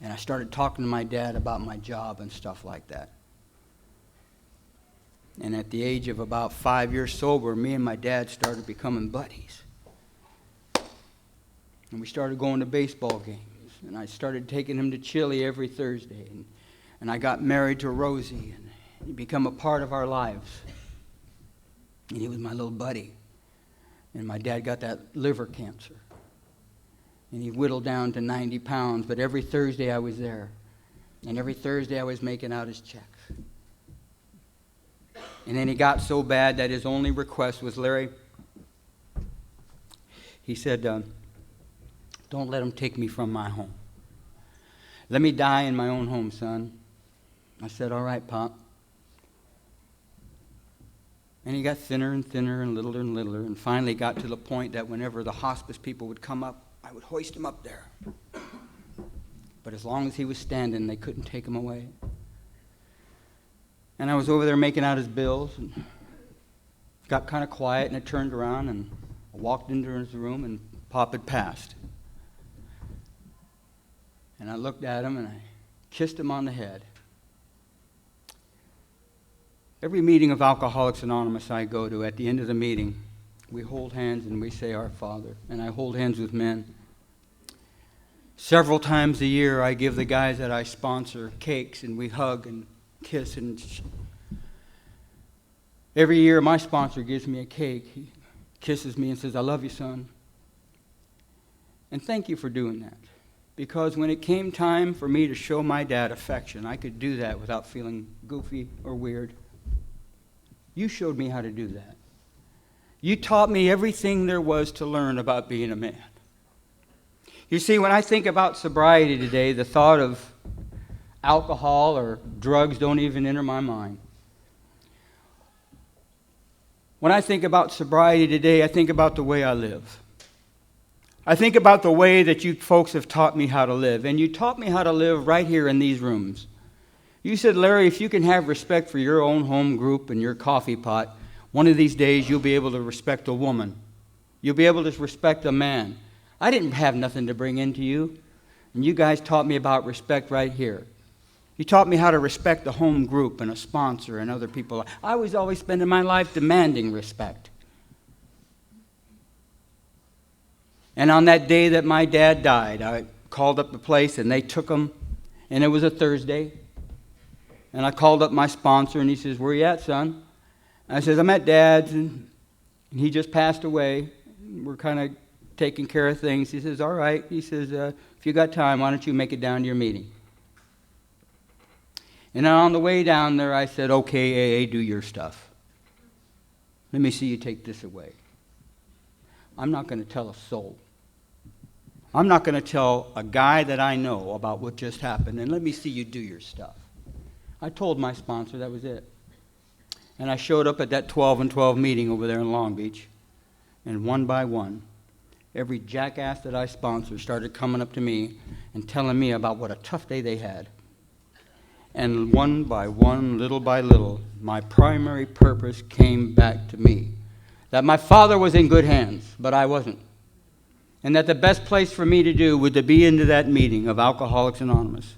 And I started talking to my dad about my job and stuff like that. And at the age of about 5 years sober, me and my dad started becoming buddies. And we started going to baseball games. And I started taking him to chili every Thursday. And I got married to Rosie. And he became a part of our lives. And he was my little buddy. And my dad got that liver cancer. And he whittled down to 90 pounds. But every Thursday I was there. And every Thursday I was making out his checks. And then he got so bad that his only request was, Larry, he said, don't let him take me from my home. Let me die in my own home, son. I said, all right, Pop. And he got thinner and thinner and littler, and finally got to the point that whenever the hospice people would come up, I would hoist him up there. But as long as he was standing, they couldn't take him away. And I was over there making out his bills, and got kind of quiet, and I turned around, and I walked into his room, and Pop had passed. And I looked at him, and I kissed him on the head. Every meeting of Alcoholics Anonymous I go to, at the end of the meeting, we hold hands and we say, Our Father. And I hold hands with men. Several times a year, I give the guys that I sponsor cakes, and we hug and kiss. And every year, my sponsor gives me a cake. He kisses me and says, I love you, son. And thank you for doing that. Because when it came time for me to show my dad affection, I could do that without feeling goofy or weird. You showed me how to do that. You taught me everything there was to learn about being a man. You see, when I think about sobriety today, the thought of alcohol or drugs don't even enter my mind. When I think about sobriety today, I think about the way I live. I think about the way that you folks have taught me how to live. And you taught me how to live right here in these rooms. You said, Larry, if you can have respect for your own home group and your coffee pot, one of these days you'll be able to respect a woman. You'll be able to respect a man. I didn't have nothing to bring into you. And you guys taught me about respect right here. You taught me how to respect a home group and a sponsor and other people. I was always spending my life demanding respect. And on that day that my dad died, called up the place, and they took them, and it was a Thursday. And I called up my sponsor, and he says, "Where you at, son?" And I says, "I'm at Dad's, and he just passed away. We're kind of taking care of things." He says, "All right." He says, "If you got time, why don't you make it down to your meeting?" And on the way down there, I said, "Okay, AA, do your stuff. Let me see you take this away. I'm not going to tell a soul. I'm not going to tell a guy that I know about what just happened, and let me see you do your stuff." I told my sponsor that was it. And I showed up at that 12 and 12 meeting over there in Long Beach, and one by one, every jackass that I sponsored started coming up to me and telling me about what a tough day they had. And one by one, little by little, my primary purpose came back to me. That my father was in good hands, but I wasn't. And that the best place for me to do would to be into that meeting of Alcoholics Anonymous.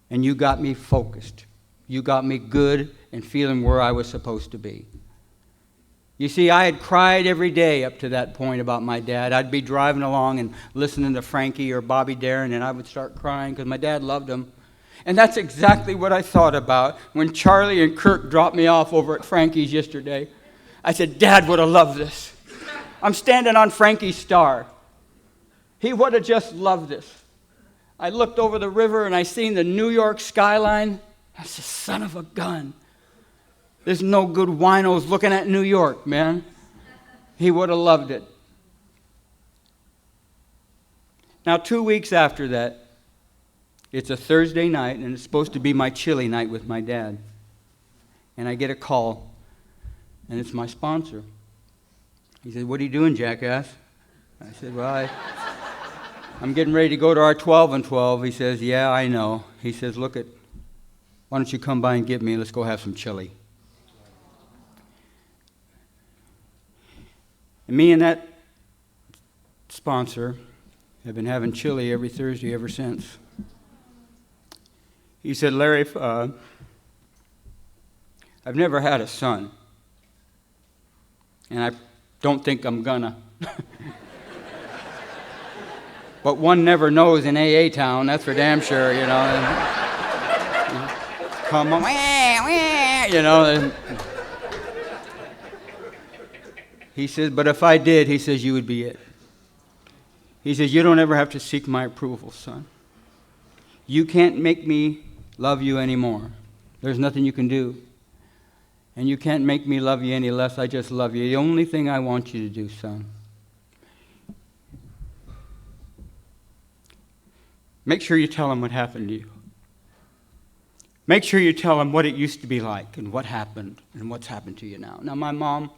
And you got me focused. You got me good and feeling where I was supposed to be. You see, I had cried every day up to that point about my dad. I'd be driving along and listening to Frankie or Bobby Darin, and I would start crying because my dad loved him. And that's exactly what I thought about when Charlie and Kirk dropped me off over at Frankie's yesterday. I said, "Dad would have loved this. I'm standing on Frankie's star. He would have just loved this." I looked over the river and I seen the New York skyline. I said, "Son of a gun. There's no good winos looking at New York, man." He would have loved it. Now, 2 weeks after that, it's a Thursday night, and it's supposed to be my chili night with my dad. And I get a call, and it's my sponsor. He said, "What are you doing, jackass?" I said, "Well, I'm getting ready to go to our 12 and 12. He says, "Yeah, I know." He says, "Why don't you come by and get me? Let's go have some chili." And me and that sponsor have been having chili every Thursday ever since. He said, "Larry, I've never had a son, and I don't think I'm gonna." But one never knows in Town, that's for damn sure, you know. Come on, you know. He says, "But if I did," he says, "you would be it." He says, "You don't ever have to seek my approval, son. You can't make me love you anymore. There's nothing you can do. And you can't make me love you any less. I just love you. The only thing I want you to do, son, make sure you tell him what happened to you. Make sure you tell him what it used to be like and what happened and what's happened to you now." Now, my mom,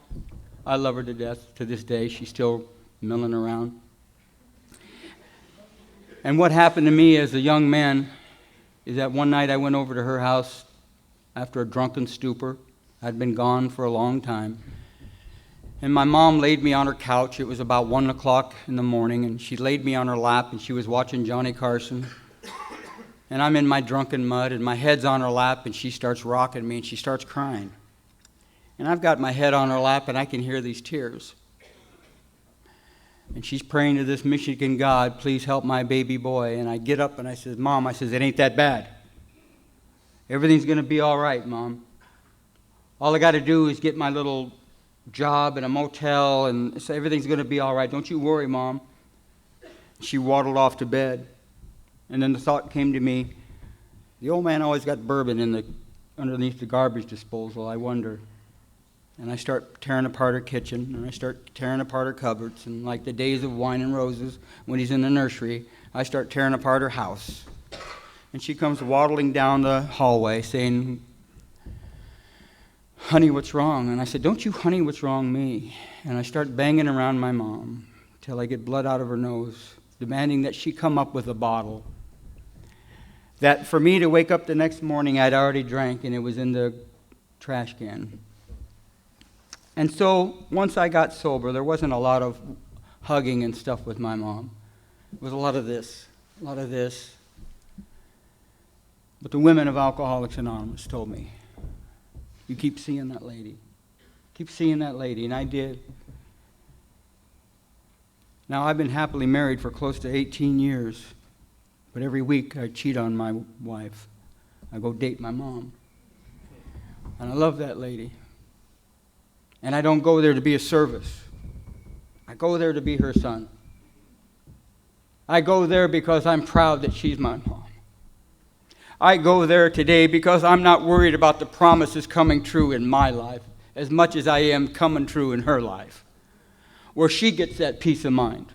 I love her to death to this day. She's still milling around. And what happened to me as a young man is that one night I went over to her house after a drunken stupor. I'd been gone for a long time. And my mom laid me on her couch. It was about 1 o'clock in the morning, and she laid me on her lap, and she was watching Johnny Carson. And I'm in my drunken mud, and my head's on her lap, and she starts rocking me, and she starts crying. And I've got my head on her lap, and I can hear these tears. And she's praying to this Michigan God, "Please help my baby boy." And I get up, and I says, "Mom," I says, "it ain't that bad. Everything's going to be all right, Mom. All I got to do is get my little job in a motel, and so everything's going to be all right. Don't you worry, Mom." She waddled off to bed. And then the thought came to me, the old man always got bourbon underneath the garbage disposal. I wonder. And I start tearing apart her kitchen, and I start tearing apart her cupboards, and like the days of Wine and Roses, when he's in the nursery, I start tearing apart her house. And she comes waddling down the hallway saying, "Honey, what's wrong?" And I said, "Don't you honey, what's wrong me?" And I start banging around my mom till I get blood out of her nose, demanding that she come up with a bottle. That for me to wake up the next morning, I'd already drank, and it was in the trash can. And so once I got sober, there wasn't a lot of hugging and stuff with my mom. It was a lot of this. But the women of Alcoholics Anonymous told me, "You keep seeing that lady. Keep seeing that lady." And I did. Now, I've been happily married for close to 18 years, but every week I cheat on my wife. I go date my mom. And I love that lady. And I don't go there to be a service. I go there to be her son. I go there because I'm proud that she's my mom. I go there today because I'm not worried about the promises coming true in my life as much as I am coming true in her life, where she gets that peace of mind,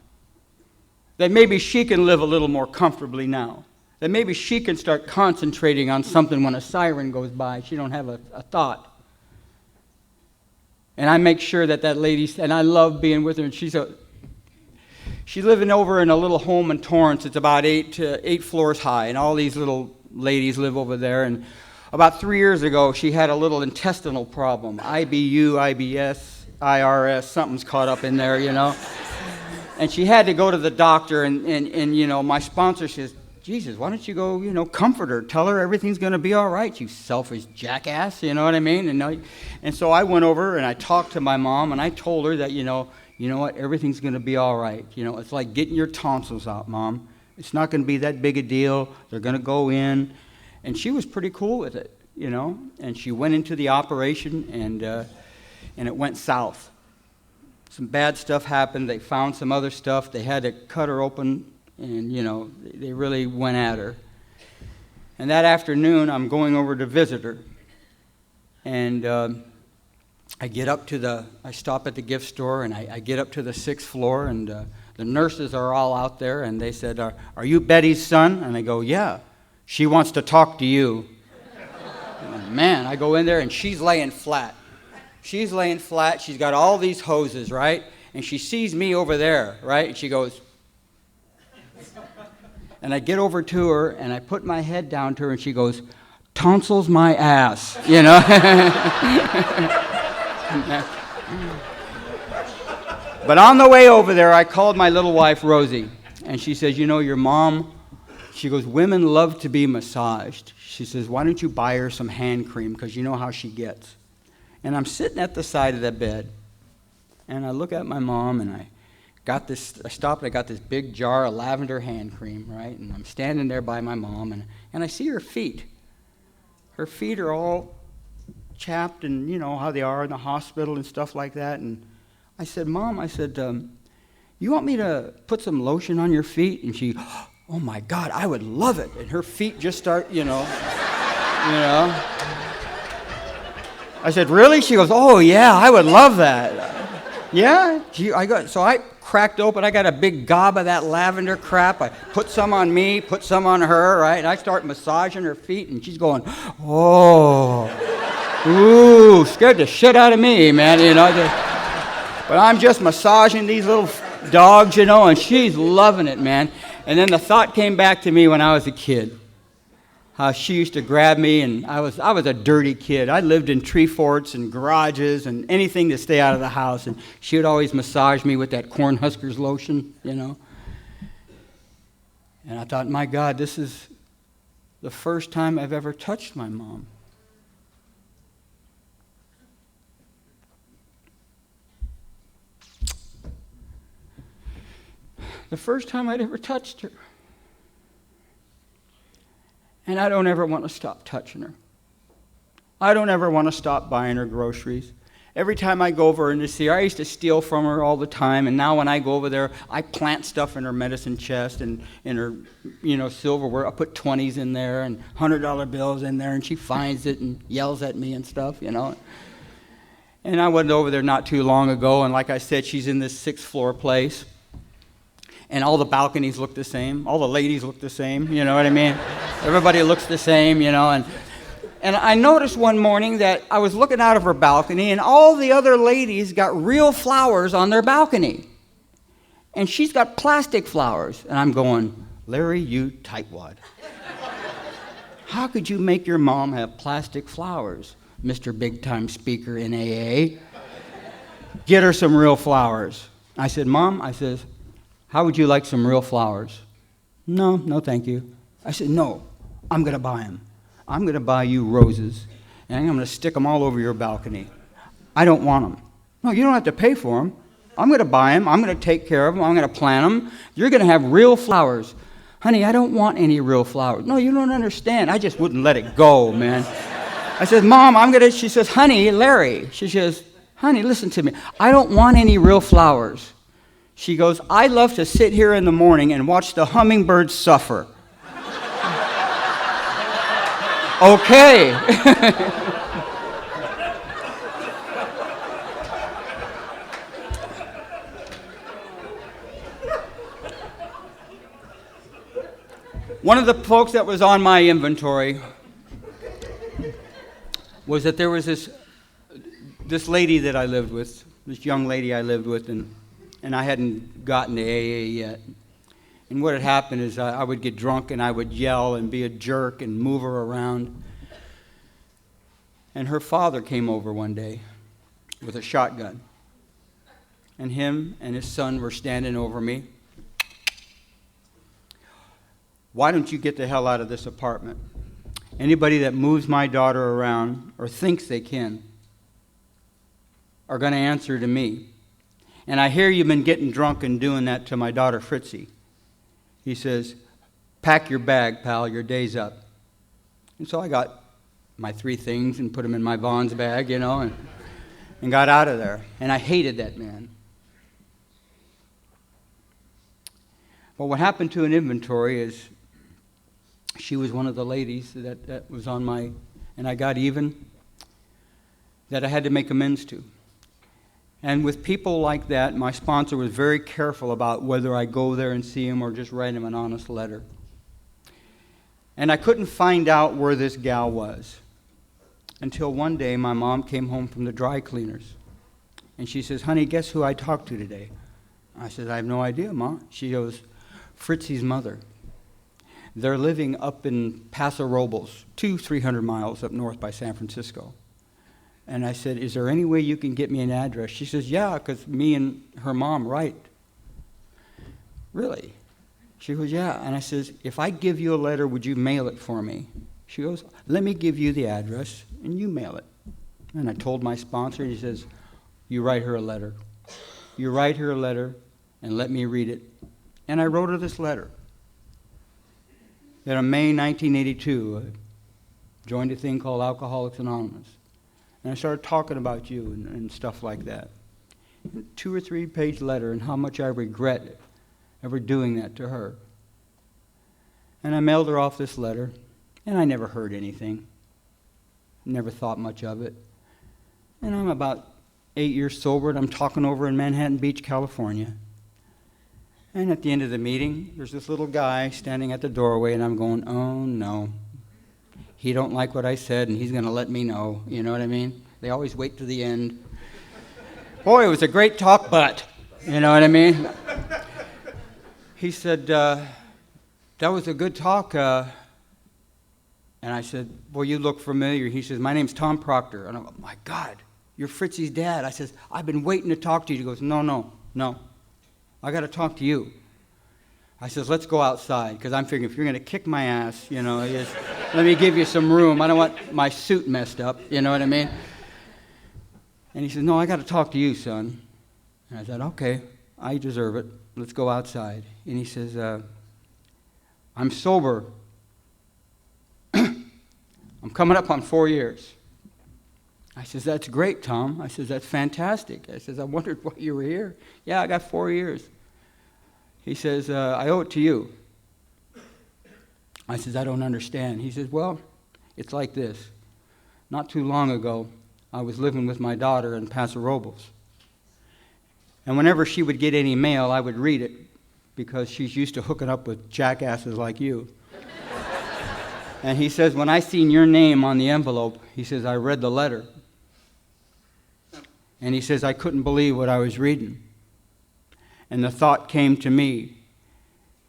that maybe she can live a little more comfortably now, that maybe she can start concentrating on something when a siren goes by. She don't have a thought. And I make sure that lady, and I love being with her, and she's living over in a little home in Torrance. It's about eight floors high, and all these little ladies live over there. And about 3 years ago, she had a little intestinal problem, IBU, IBS, IRS, something's caught up in there, And she had to go to the doctor, and my sponsor says, Jesus, why don't you go, comfort her, tell her everything's going to be all right, you selfish jackass, you know what I mean? And so I went over and I talked to my mom, and I told her that, you know what, everything's going to be all right. It's like getting your tonsils out, Mom. It's not going to be that big a deal. They're going to go in. And she was pretty cool with it, And she went into the operation, and it went south. Some bad stuff happened. They found some other stuff. They had to cut her open. And, they really went at her. And that afternoon, I'm going over to visit her. And I stop at the gift store, and I get up to the 6th floor, and the nurses are all out there, and they said, are you Betty's son? And I go, yeah. She wants to talk to you. And man, I go in there, and she's laying flat. She's laying flat. She's got all these hoses, right? And she sees me over there, right? And she goes... And I get over to her, and I put my head down to her, and she goes, tonsils my ass, But on the way over there, I called my little wife, Rosie, and she says, your mom, she goes, women love to be massaged. She says, why don't you buy her some hand cream, because you know how she gets. And I'm sitting at the side of the bed, and I look at my mom, and I stopped, I got this big jar of lavender hand cream, right? And I'm standing there by my mom, and I see her feet. Her feet are all chapped, and you know how they are in the hospital and stuff like that. And I said, Mom, you want me to put some lotion on your feet? And she, oh my God, I would love it. And her feet just start, I said, really? She goes, oh yeah, I would love that. Yeah? So I cracked open. I got a big gob of that lavender crap. I put some on me, put some on her, right? And I start massaging her feet, and she's going, oh, ooh, scared the shit out of me, man, But I'm just massaging these little dogs, and she's loving it, man. And then the thought came back to me when I was a kid. How she used to grab me, and I was a dirty kid. I lived in tree forts and garages and anything to stay out of the house, and she would always massage me with that Cornhuskers lotion, And I thought, my God, this is the first time I've ever touched my mom. The first time I'd ever touched her. And I don't ever want to stop touching her. I don't ever want to stop buying her groceries. Every time I go over and to see her, I used to steal from her all the time, and now when I go over there, I plant stuff in her medicine chest and in her, silverware. I put 20s in there and $100 bills in there, and she finds it and yells at me and stuff, And I went over there not too long ago, and like I said, she's in this 6th floor place. And all the balconies look the same. All the ladies look the same, you know what I mean? Everybody looks the same, And I noticed one morning that I was looking out of her balcony, and all the other ladies got real flowers on their balcony. And she's got plastic flowers. And I'm going, Larry, you tightwad. How could you make your mom have plastic flowers, Mr. Big-Time Speaker in AA? Get her some real flowers. I said, Mom, how would you like some real flowers? No, thank you. I said, no, I'm going to buy them. I'm going to buy you roses, and I'm going to stick them all over your balcony. I don't want them. No, you don't have to pay for them. I'm going to buy them. I'm going to take care of them. I'm going to plant them. You're going to have real flowers. Honey, I don't want any real flowers. No, you don't understand. I just wouldn't let it go, man. I said, Mom, she says, honey, Larry. She says, honey, listen to me. I don't want any real flowers. She goes, I love to sit here in the morning and watch the hummingbirds suffer. Okay. One of the folks that was on my inventory was that there was this lady that I lived with, this young lady I lived with, and I hadn't gotten to AA yet. And what had happened is I would get drunk and I would yell and be a jerk and move her around. And her father came over one day with a shotgun. And him and his son were standing over me. Why don't you get the hell out of this apartment? Anybody that moves my daughter around or thinks they can are going to answer to me. And I hear you've been getting drunk and doing that to my daughter Fritzy. He says, pack your bag, pal, your day's up. And so I got my 3 things and put them in my Vaughn's bag, and got out of there. And I hated that man. Well, what happened to an inventory is she was one of the ladies that was on my, and I got even, that I had to make amends to. And with people like that, my sponsor was very careful about whether I go there and see him or just write him an honest letter. And I couldn't find out where this gal was until one day my mom came home from the dry cleaners. And she says, honey, guess who I talked to today? I said, I have no idea, Mom. She goes, Fritzy's mother. They're living up in Paso Robles, 300 miles up north by San Francisco. And I said, is there any way you can get me an address? She says, yeah, because me and her mom write. Really? She goes, yeah. And I says, if I give you a letter, would you mail it for me? She goes, let me give you the address, and you mail it. And I told my sponsor, he says, you write her a letter. You write her a letter, and let me read it. And I wrote her this letter. That in May 1982, I joined a thing called Alcoholics Anonymous. And I started talking about you and stuff like that. 2 or 3 page letter and how much I regret ever doing that to her. And I mailed her off this letter, and I never heard anything. Never thought much of it. And I'm about 8 years sober, and I'm talking over in Manhattan Beach, California. And at the end of the meeting, there's this little guy standing at the doorway, and I'm going, oh, no. He don't like what I said, and he's going to let me know. You know what I mean? They always wait to the end. Boy, it was a great talk, but, you know what I mean? He said, that was a good talk. And I said, well, you look familiar. He says, my name's Tom Proctor. And I'm like, my God, you're Fritzy's dad. I says, I've been waiting to talk to you. He goes, no. I got to talk to you. I says, let's go outside, because I'm figuring if you're going to kick my ass, just let me give you some room. I don't want my suit messed up, you know what I mean? And he says, no, I got to talk to you, son. And I said, okay, I deserve it. Let's go outside. And he says, I'm sober. I'm coming up on 4 years. I says, that's great, Tom. I says, that's fantastic. I says, I wondered why you were here. Yeah, I got 4 years. He says, I owe it to you. I says, I don't understand. He says, well, it's like this. Not too long ago, I was living with my daughter in Paso Robles. And whenever she would get any mail, I would read it, because she's used to hooking up with jackasses like you. And he says, when I seen your name on the envelope, he says, I read the letter. And he says, I couldn't believe what I was reading. And the thought came to me,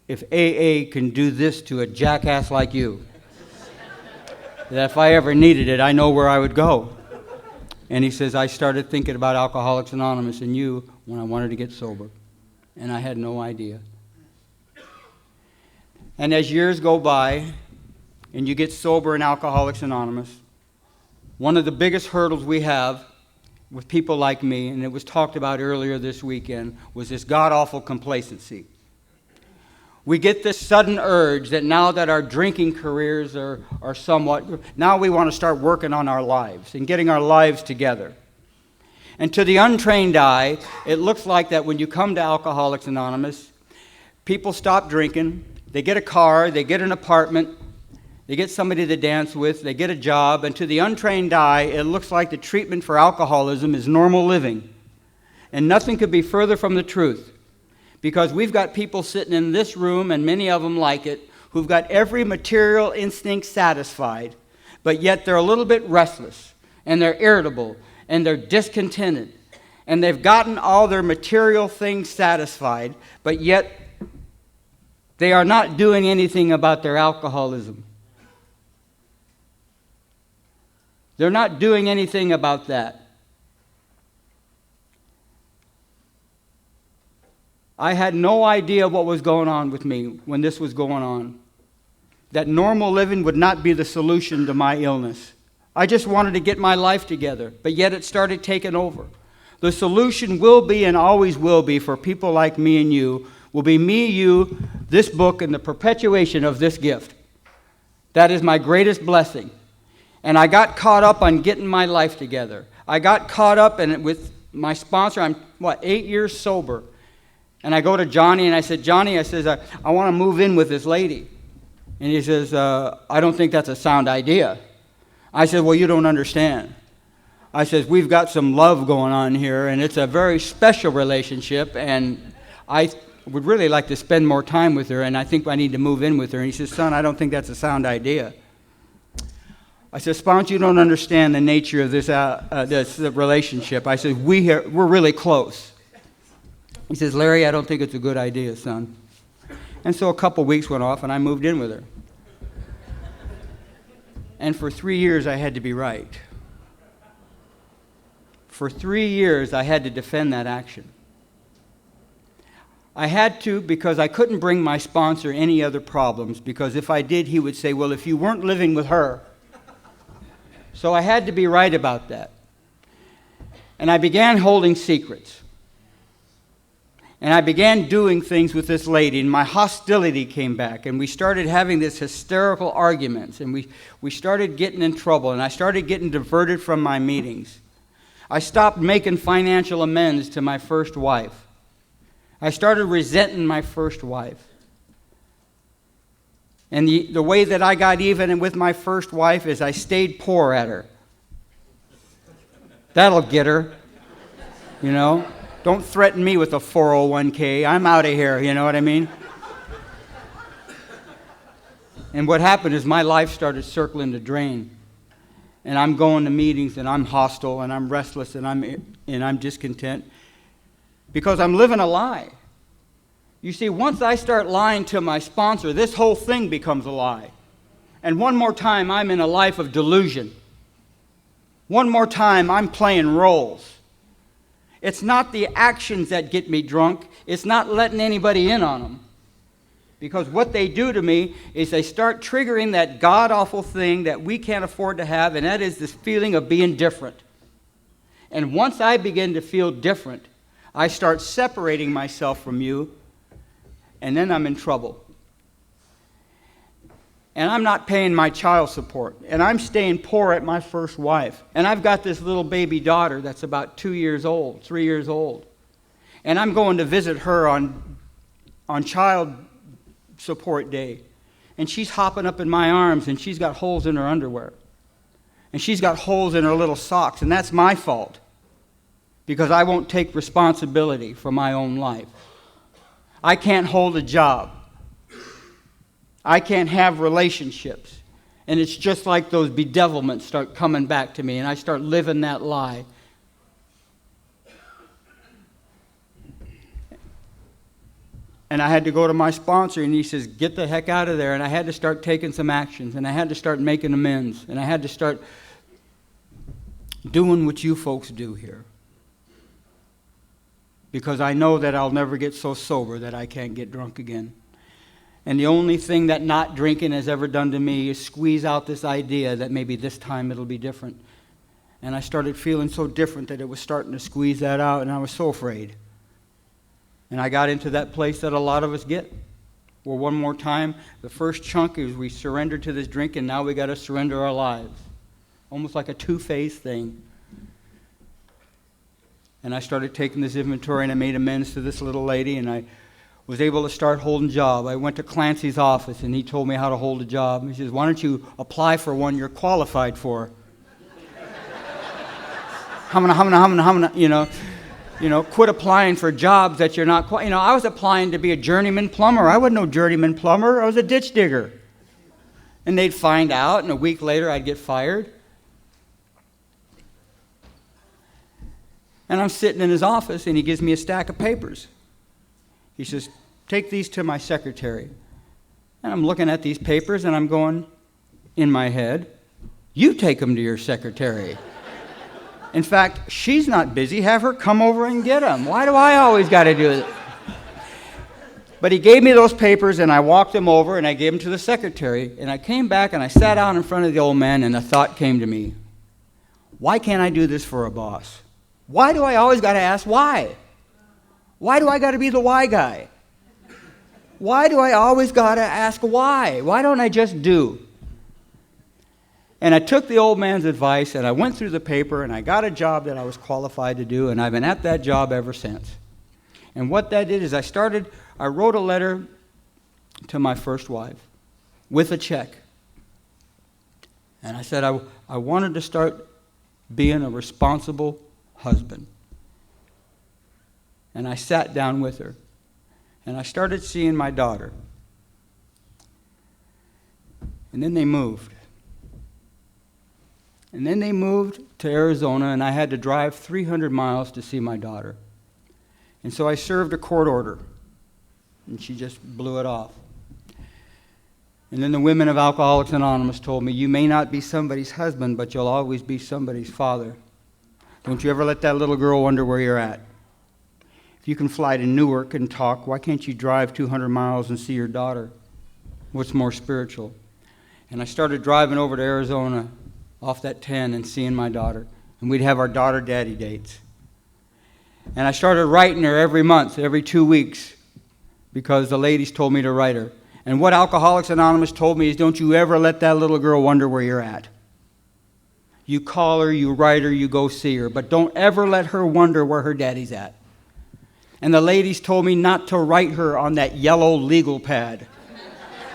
if AA can do this to a jackass like you, that if I ever needed it, I know where I would go. And he says, I started thinking about Alcoholics Anonymous and you when I wanted to get sober. And I had no idea. And as years go by, and you get sober in Alcoholics Anonymous, one of the biggest hurdles we have with people like me, and it was talked about earlier this weekend, was this god-awful complacency. We get this sudden urge that now that our drinking careers are somewhat, now we want to start working on our lives and getting our lives together. And to the untrained eye, it looks like that when you come to Alcoholics Anonymous, people stop drinking, they get a car, they get an apartment, they get somebody to dance with, they get a job, and to the untrained eye, it looks like the treatment for alcoholism is normal living. And nothing could be further from the truth, because we've got people sitting in this room, and many of them like it, who've got every material instinct satisfied, but yet they're a little bit restless, and they're irritable, and they're discontented, and they've gotten all their material things satisfied, but yet they are not doing anything about their alcoholism. They're not doing anything about that. I had no idea what was going on with me when this was going on. That normal living would not be the solution to my illness. I just wanted to get my life together, but yet it started taking over. The solution will be and always will be for people like me and you, will be me, you, this book, and the perpetuation of this gift. That is my greatest blessing. And I got caught up on getting my life together. I got caught up in it with my sponsor. I'm, 8 years sober. And I go to Johnny and I said, Johnny, I want to move in with this lady. And he says, I don't think that's a sound idea. I said, well, you don't understand. I says, we've got some love going on here, and it's a very special relationship, and I would really like to spend more time with her, and I think I need to move in with her. And he says, son, I don't think that's a sound idea. I said, Spons, you don't understand the nature of this relationship. I said, we're really close. He says, Larry, I don't think it's a good idea, son. And so a couple weeks went off, and I moved in with her. And for 3 years, I had to be right. For 3 years, I had to defend that action. I had to because I couldn't bring my sponsor any other problems, because if I did, he would say, well, if you weren't living with her. So I had to be right about that. And I began holding secrets. And I began doing things with this lady, and my hostility came back, and we started having this hysterical arguments, and we started getting in trouble, and I started getting diverted from my meetings. I stopped making financial amends to my first wife. I started resenting my first wife. And the way that I got even with my first wife is I stayed poor at her. That'll get her, you know. Don't threaten me with a 401k. I'm out of here, you know what I mean? And what happened is my life started circling the drain. And I'm going to meetings, and I'm hostile, and I'm restless, and I'm discontent. Because I'm living a lie. You see, once I start lying to my sponsor, this whole thing becomes a lie. And one more time, I'm in a life of delusion. One more time, I'm playing roles. It's not the actions that get me drunk. It's not letting anybody in on them. Because what they do to me is they start triggering that god-awful thing that we can't afford to have, and that is this feeling of being different. And once I begin to feel different, I start separating myself from you, and then I'm in trouble. And I'm not paying my child support, and I'm staying poor at my first wife. And I've got this little baby daughter that's about 2 years old, 3 years old. And I'm going to visit her on child support day. And she's hopping up in my arms, and she's got holes in her underwear. And she's got holes in her little socks, and that's my fault. Because I won't take responsibility for my own life. I can't hold a job. I can't have relationships. And it's just like those bedevilments start coming back to me, and I start living that lie. And I had to go to my sponsor, and he says, get the heck out of there. And I had to start taking some actions, and I had to start making amends, and I had to start doing what you folks do here. Because I know that I'll never get so sober that I can't get drunk again. And the only thing that not drinking has ever done to me is squeeze out this idea that maybe this time it'll be different. And I started feeling so different that it was starting to squeeze that out, and I was so afraid. And I got into that place that a lot of us get. Well, one more time, the first chunk is we surrendered to this drink, and now we got to surrender our lives. Almost like a two-phase thing. And I started taking this inventory, and I made amends to this little lady, and I was able to start holding a job. I went to Clancy's office, and he told me how to hold a job. He says, why don't you apply for one you're qualified for? Quit applying for jobs that you're not I was applying to be a journeyman plumber. I wasn't no journeyman plumber. I was a ditch digger. And they'd find out, and a week later I'd get fired. And I'm sitting in his office, and he gives me a stack of papers. He says, take these to my secretary. And I'm looking at these papers, and I'm going, in my head, you take them to your secretary. In fact, she's not busy. Have her come over and get them. Why do I always got to do it? But he gave me those papers, and I walked them over, and I gave them to the secretary. And I came back, and I sat down in front of the old man, and a thought came to me. Why can't I do this for a boss? Why do I always got to ask why? Why do I got to be the why guy? Why do I always got to ask why? Why don't I just do? And I took the old man's advice, and I went through the paper, and I got a job that I was qualified to do, and I've been at that job ever since. And what that did is I wrote a letter to my first wife with a check. And I said I wanted to start being a responsible husband. And I sat down with her, and I started seeing my daughter. And then they moved. And then they moved to Arizona, and I had to drive 300 miles to see my daughter. And so I served a court order, and she just blew it off. And then the women of Alcoholics Anonymous told me, you may not be somebody's husband, but you'll always be somebody's father. Don't you ever let that little girl wonder where you're at. If you can fly to Newark and talk, why can't you drive 200 miles and see your daughter? What's more spiritual? And I started driving over to Arizona off that 10 and seeing my daughter. And we'd have our daughter-daddy dates. And I started writing her every month, every 2 weeks, because the ladies told me to write her. And what Alcoholics Anonymous told me is, don't you ever let that little girl wonder where you're at. You call her, you write her, you go see her, but don't ever let her wonder where her daddy's at. And the ladies told me not to write her on that yellow legal pad.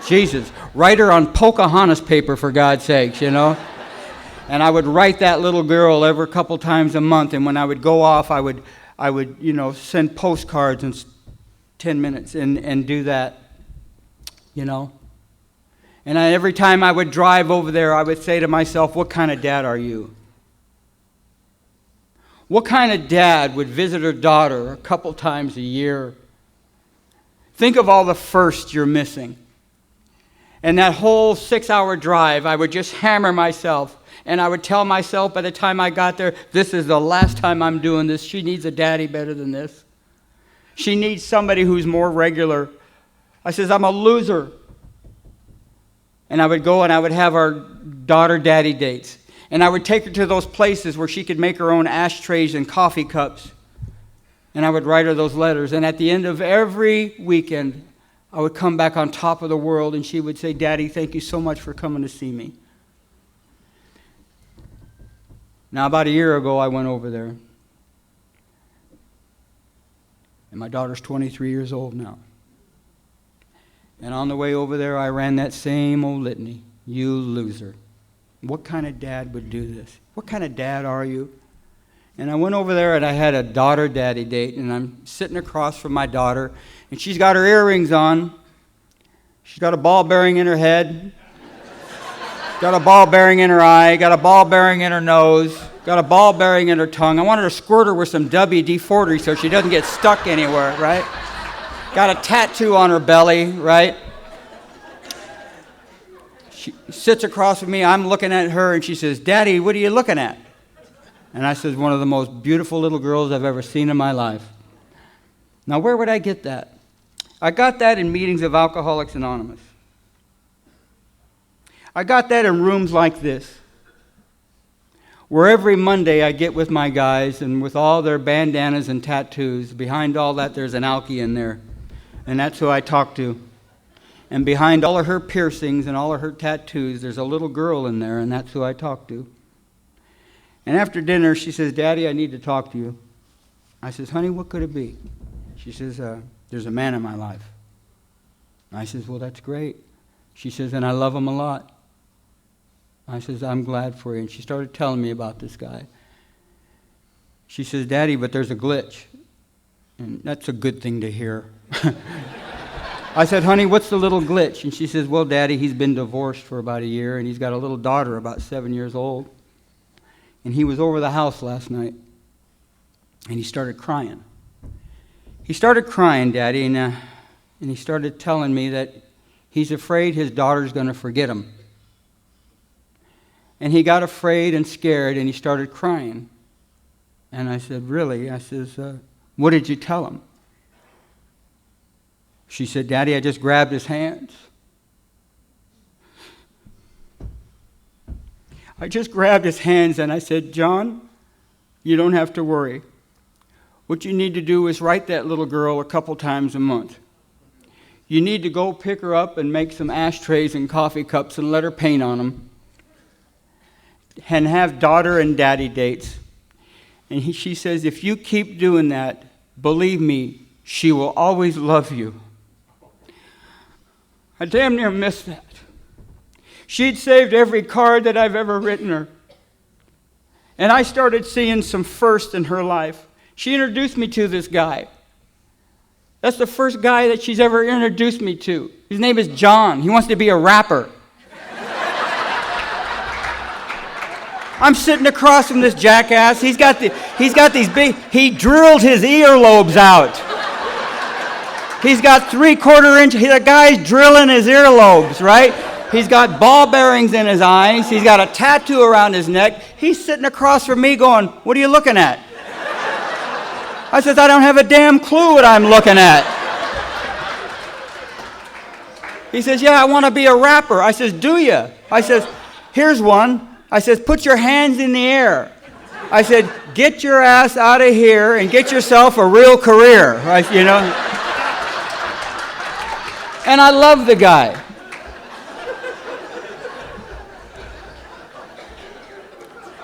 Jesus, write her on Pocahontas paper, for God's sakes, And I would write that little girl every couple times a month, and when I would go off, I would send postcards in 10 minutes and do that, And every time I would drive over there, I would say to myself, what kind of dad are you? What kind of dad would visit her daughter a couple times a year? Think of all the firsts you're missing. And that whole 6-hour drive, I would just hammer myself. And I would tell myself by the time I got there, this is the last time I'm doing this. She needs a daddy better than this. She needs somebody who's more regular. I says, I'm a loser. And I would go and I would have our daughter-daddy dates. And I would take her to those places where she could make her own ashtrays and coffee cups. And I would write her those letters. And at the end of every weekend, I would come back on top of the world, and she would say, Daddy, thank you so much for coming to see me. Now, about a year ago, I went over there. And my daughter's 23 years old now. And on the way over there, I ran that same old litany. You loser. What kind of dad would do this? What kind of dad are you? And I went over there, and I had a daughter-daddy date, and I'm sitting across from my daughter, and she's got her earrings on. She's got a ball bearing in her head. Got a ball bearing in her eye, got a ball bearing in her nose, got a ball bearing in her tongue. I wanted to squirt her with some WD-40 so she doesn't get stuck anywhere, right? Got a tattoo on her belly, right? She sits across from me, I'm looking at her, and she says, Daddy, what are you looking at? And I said, one of the most beautiful little girls I've ever seen in my life. Now, where would I get that? I got that in meetings of Alcoholics Anonymous. I got that in rooms like this, where every Monday I get with my guys, and with all their bandanas and tattoos, behind all that there's an alkie in there, and that's who I talk to. And behind all of her piercings and all of her tattoos, there's a little girl in there, and that's who I talk to. And after dinner, she says, "Daddy, I need to talk to you." I says, "Honey, what could it be?" She says, "There's a man in my life." I says, "Well, that's great." She says, "And I love him a lot." I says, "I'm glad for you." And she started telling me about this guy. She says, "Daddy, but there's a glitch." And that's a good thing to hear. I said, "Honey, what's the little glitch?" And she says, "Well, Daddy, he's been divorced for about a year, and he's got a little daughter about 7 years old. And he was over the house last night, and he started crying. He started crying, Daddy, and he started telling me that he's afraid his daughter's going to forget him. And he got afraid and scared, and he started crying." And I said, "Really?" I says, "What did you tell him?" She said, "Daddy, I just grabbed his hands. I just grabbed his hands and I said, 'John, you don't have to worry. What you need to do is write that little girl a couple times a month. You need to go pick her up and make some ashtrays and coffee cups and let her paint on them. And have daughter and daddy dates.' And she says, 'If you keep doing that, believe me, she will always love you.' I damn near missed that. She'd saved every card that I've ever written her. And I started seeing some firsts in her life. She introduced me to this guy. That's the first guy that she's ever introduced me to. His name is John. He wants to be a rapper. I'm sitting across from this jackass. He's got these big, he drilled his earlobes out. He's got 3/4 inch, the guy's drilling his earlobes, right? He's got ball bearings in his eyes. He's got a tattoo around his neck. He's sitting across from me going, "What are you looking at?" I says, "I don't have a damn clue what I'm looking at." He says, "Yeah, I want to be a rapper." I says, "Do you?" I says, "Here's one." I says, "Put your hands in the air." I said, "Get your ass out of here and get yourself a real career." Right, you know? And I love the guy.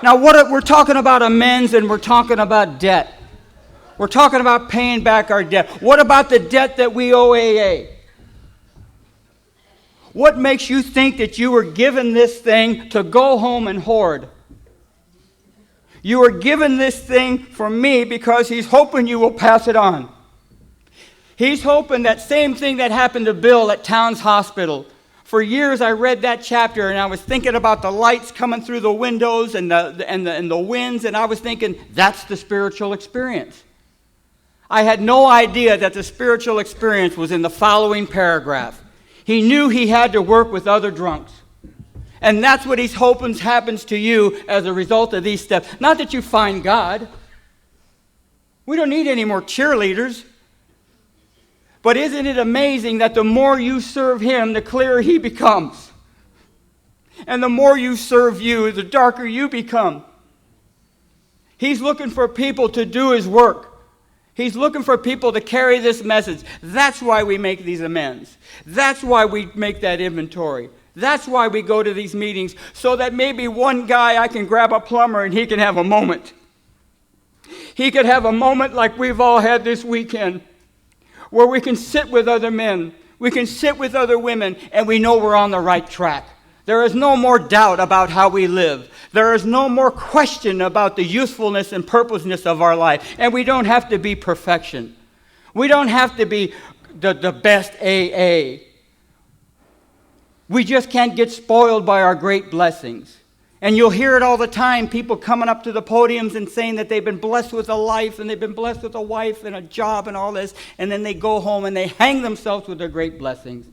Now, we're talking about amends, and we're talking about debt. We're talking about paying back our debt. What about the debt that we owe AA? What makes you think that you were given this thing to go home and hoard? You were given this thing for me because he's hoping you will pass it on. He's hoping that same thing that happened to Bill at Towns Hospital. For years I read that chapter and I was thinking about the lights coming through the windows and the winds, and I was thinking, that's the spiritual experience. I had no idea that the spiritual experience was in the following paragraph. He knew he had to work with other drunks. And that's what he's hoping happens to you as a result of these steps. Not that you find God. We don't need any more cheerleaders. But isn't it amazing that the more you serve him, the clearer he becomes? And the more you serve you, the darker you become. He's looking for people to do his work. He's looking for people to carry this message. That's why we make these amends. That's why we make that inventory. That's why we go to these meetings, so that maybe one guy, I can grab a plumber and he can have a moment. He could have a moment like we've all had this weekend, where we can sit with other men, we can sit with other women, and we know we're on the right track. There is no more doubt about how we live. There is no more question about the usefulness and purposeness of our life. And we don't have to be perfection. We don't have to be the best AA. We just can't get spoiled by our great blessings. And you'll hear it all the time, people coming up to the podiums and saying that they've been blessed with a life and they've been blessed with a wife and a job and all this, and then they go home and they hang themselves with their great blessings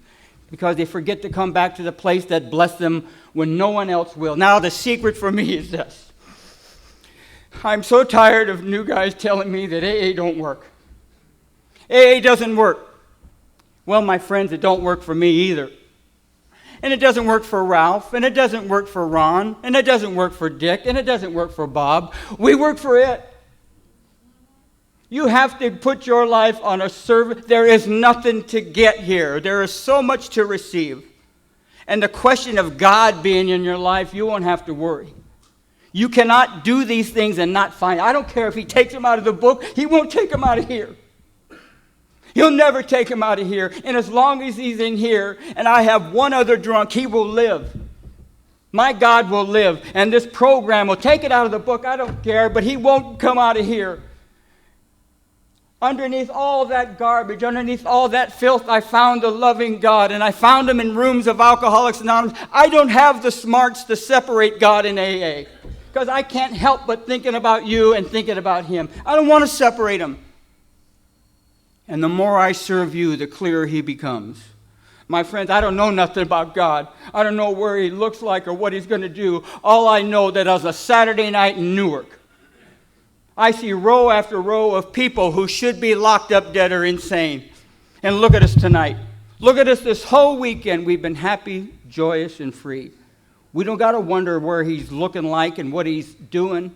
because they forget to come back to the place that blessed them when no one else will. Now, the secret for me is this. I'm so tired of new guys telling me that AA don't work. AA doesn't work. Well, my friends, it don't work for me either. And it doesn't work for Ralph, and it doesn't work for Ron, and it doesn't work for Dick, and it doesn't work for Bob. We work for it. You have to put your life on a service. There is nothing to get here. There is so much to receive. And the question of God being in your life, you won't have to worry. You cannot do these things and not find. I don't care if he takes them out of the book. He won't take them out of here. He'll never take him out of here. And as long as he's in here and I have one other drunk, he will live. My God will live. And this program will take it out of the book. I don't care, but he won't come out of here. Underneath all that garbage, underneath all that filth, I found a loving God, and I found him in rooms of Alcoholics Anonymous. I don't have the smarts to separate God in AA, because I can't help but thinking about you and thinking about him. I don't want to separate him. And the more I serve you, the clearer he becomes. My friends, I don't know nothing about God. I don't know where he looks like or what he's going to do. All I know that on a Saturday night in Newark, I see row after row of people who should be locked up dead or insane. And look at us tonight. Look at us this whole weekend. We've been happy, joyous, and free. We don't got to wonder where he's looking like and what he's doing.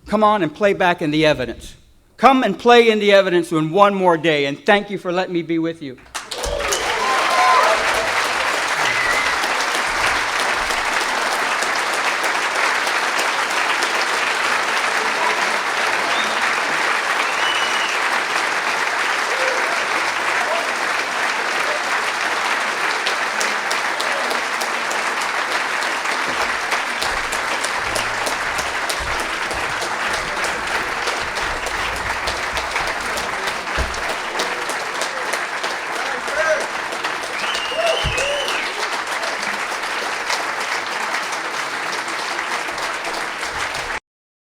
Come on and play back in the evidence. Come and play in the evidence in one more day. And thank you for letting me be with you.